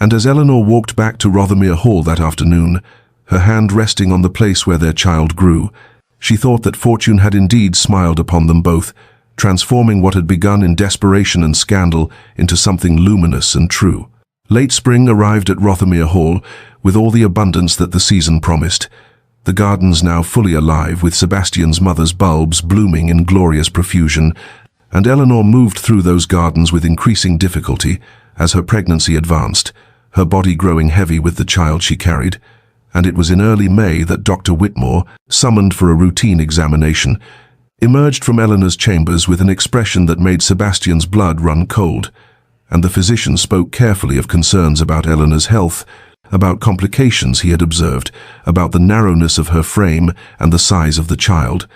And as Eleanor walked back to Rothermere Hall that afternoon, her hand resting on the place where their child grew, she thought that fortune had indeed smiled upon them both, transforming what had begun in desperation and scandal into something luminous and true. Late spring arrived at Rothermere Hall with all the abundance that the season promised. The gardens now fully alive, with Sebastian's mother's bulbs blooming in glorious profusion, and Eleanor moved through those gardens with increasing difficulty as her pregnancy advanced, her body growing heavy with the child she carried. And it was in early May that Dr. Whitmore, summoned for a routine examination, emerged from Eleanor's chambers with an expression that made Sebastian's blood run cold. And the physician spoke carefully of concerns about Eleanor's health, about complications he had observed, about the narrowness of her frame and the size of the child.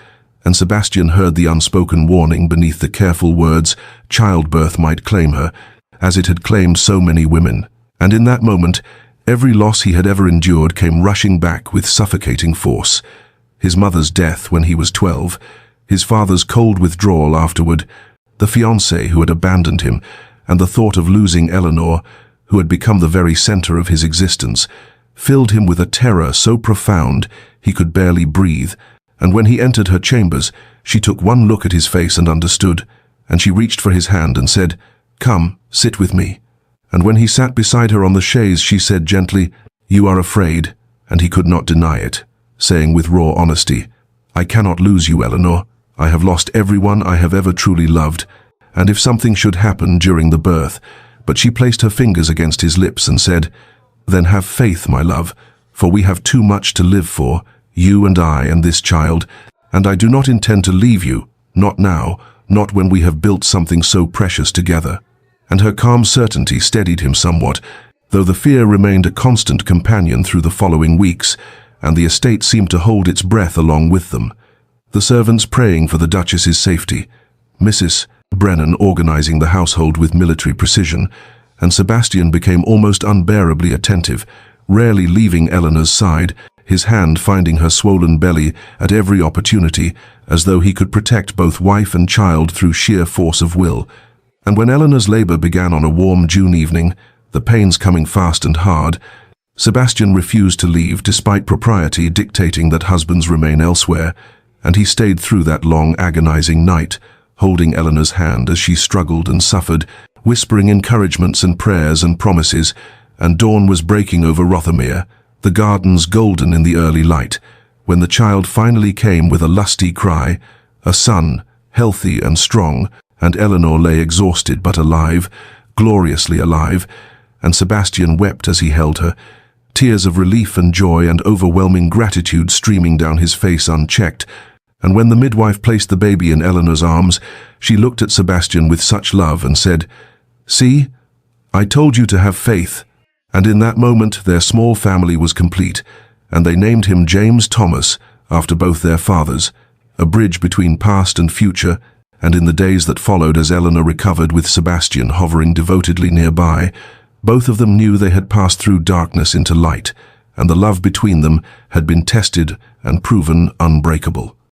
And Sebastian heard the unspoken warning beneath the careful words, "Childbirth might claim her," as it had claimed so many women. And in that moment, every loss he had ever endured came rushing back with suffocating force. His mother's death when he was 12, his father's cold withdrawal afterward, the fiancée who had abandoned him, and the thought of losing Eleanor, who had become the very center of his existence, filled him with a terror so profound he could barely breathe. And when he entered her chambers, she took one look at his face and understood, and she reached for his hand and said, "Come, sit with me." And when he sat beside her on the chaise, she said gently, "You are afraid," and he could not deny it, saying with raw honesty, "I cannot lose you, Eleanor. I have lost everyone I have ever truly loved, and if something should happen during the birth—" But she placed her fingers against his lips and said, "Then have faith, my love, for we have too much to live for, you and I and this child, and I do not intend to leave you, not now, not when we have built something so precious together." And her calm certainty steadied him somewhat, though the fear remained a constant companion through the following weeks, and the estate seemed to hold its breath along with them. The servants praying for the Duchess's safety, Mrs. Brennan organizing the household with military precision, and Sebastian became almost unbearably attentive, rarely leaving Eleanor's side, his hand finding her swollen belly at every opportunity, as though he could protect both wife and child through sheer force of will. And when Eleanor's labor began on a warm June evening, the pains coming fast and hard, Sebastian refused to leave despite propriety dictating that husbands remain elsewhere, and he stayed through that long agonizing night, holding Eleanor's hand as she struggled and suffered, whispering encouragements and prayers and promises, and dawn was breaking over Rothermere, the gardens golden in the early light, when the child finally came with a lusty cry, a son, healthy and strong, and Eleanor lay exhausted but alive, gloriously alive, and Sebastian wept as he held her, tears of relief and joy and overwhelming gratitude streaming down his face unchecked. And when the midwife placed the baby in Eleanor's arms, she looked at Sebastian with such love and said, "See, I told you to have faith." And in that moment their small family was complete, and they named him James Thomas, after both their fathers, a bridge between past and future. And in the days that followed, as Eleanor recovered with Sebastian hovering devotedly nearby, both of them knew they had passed through darkness into light, and the love between them had been tested and proven unbreakable.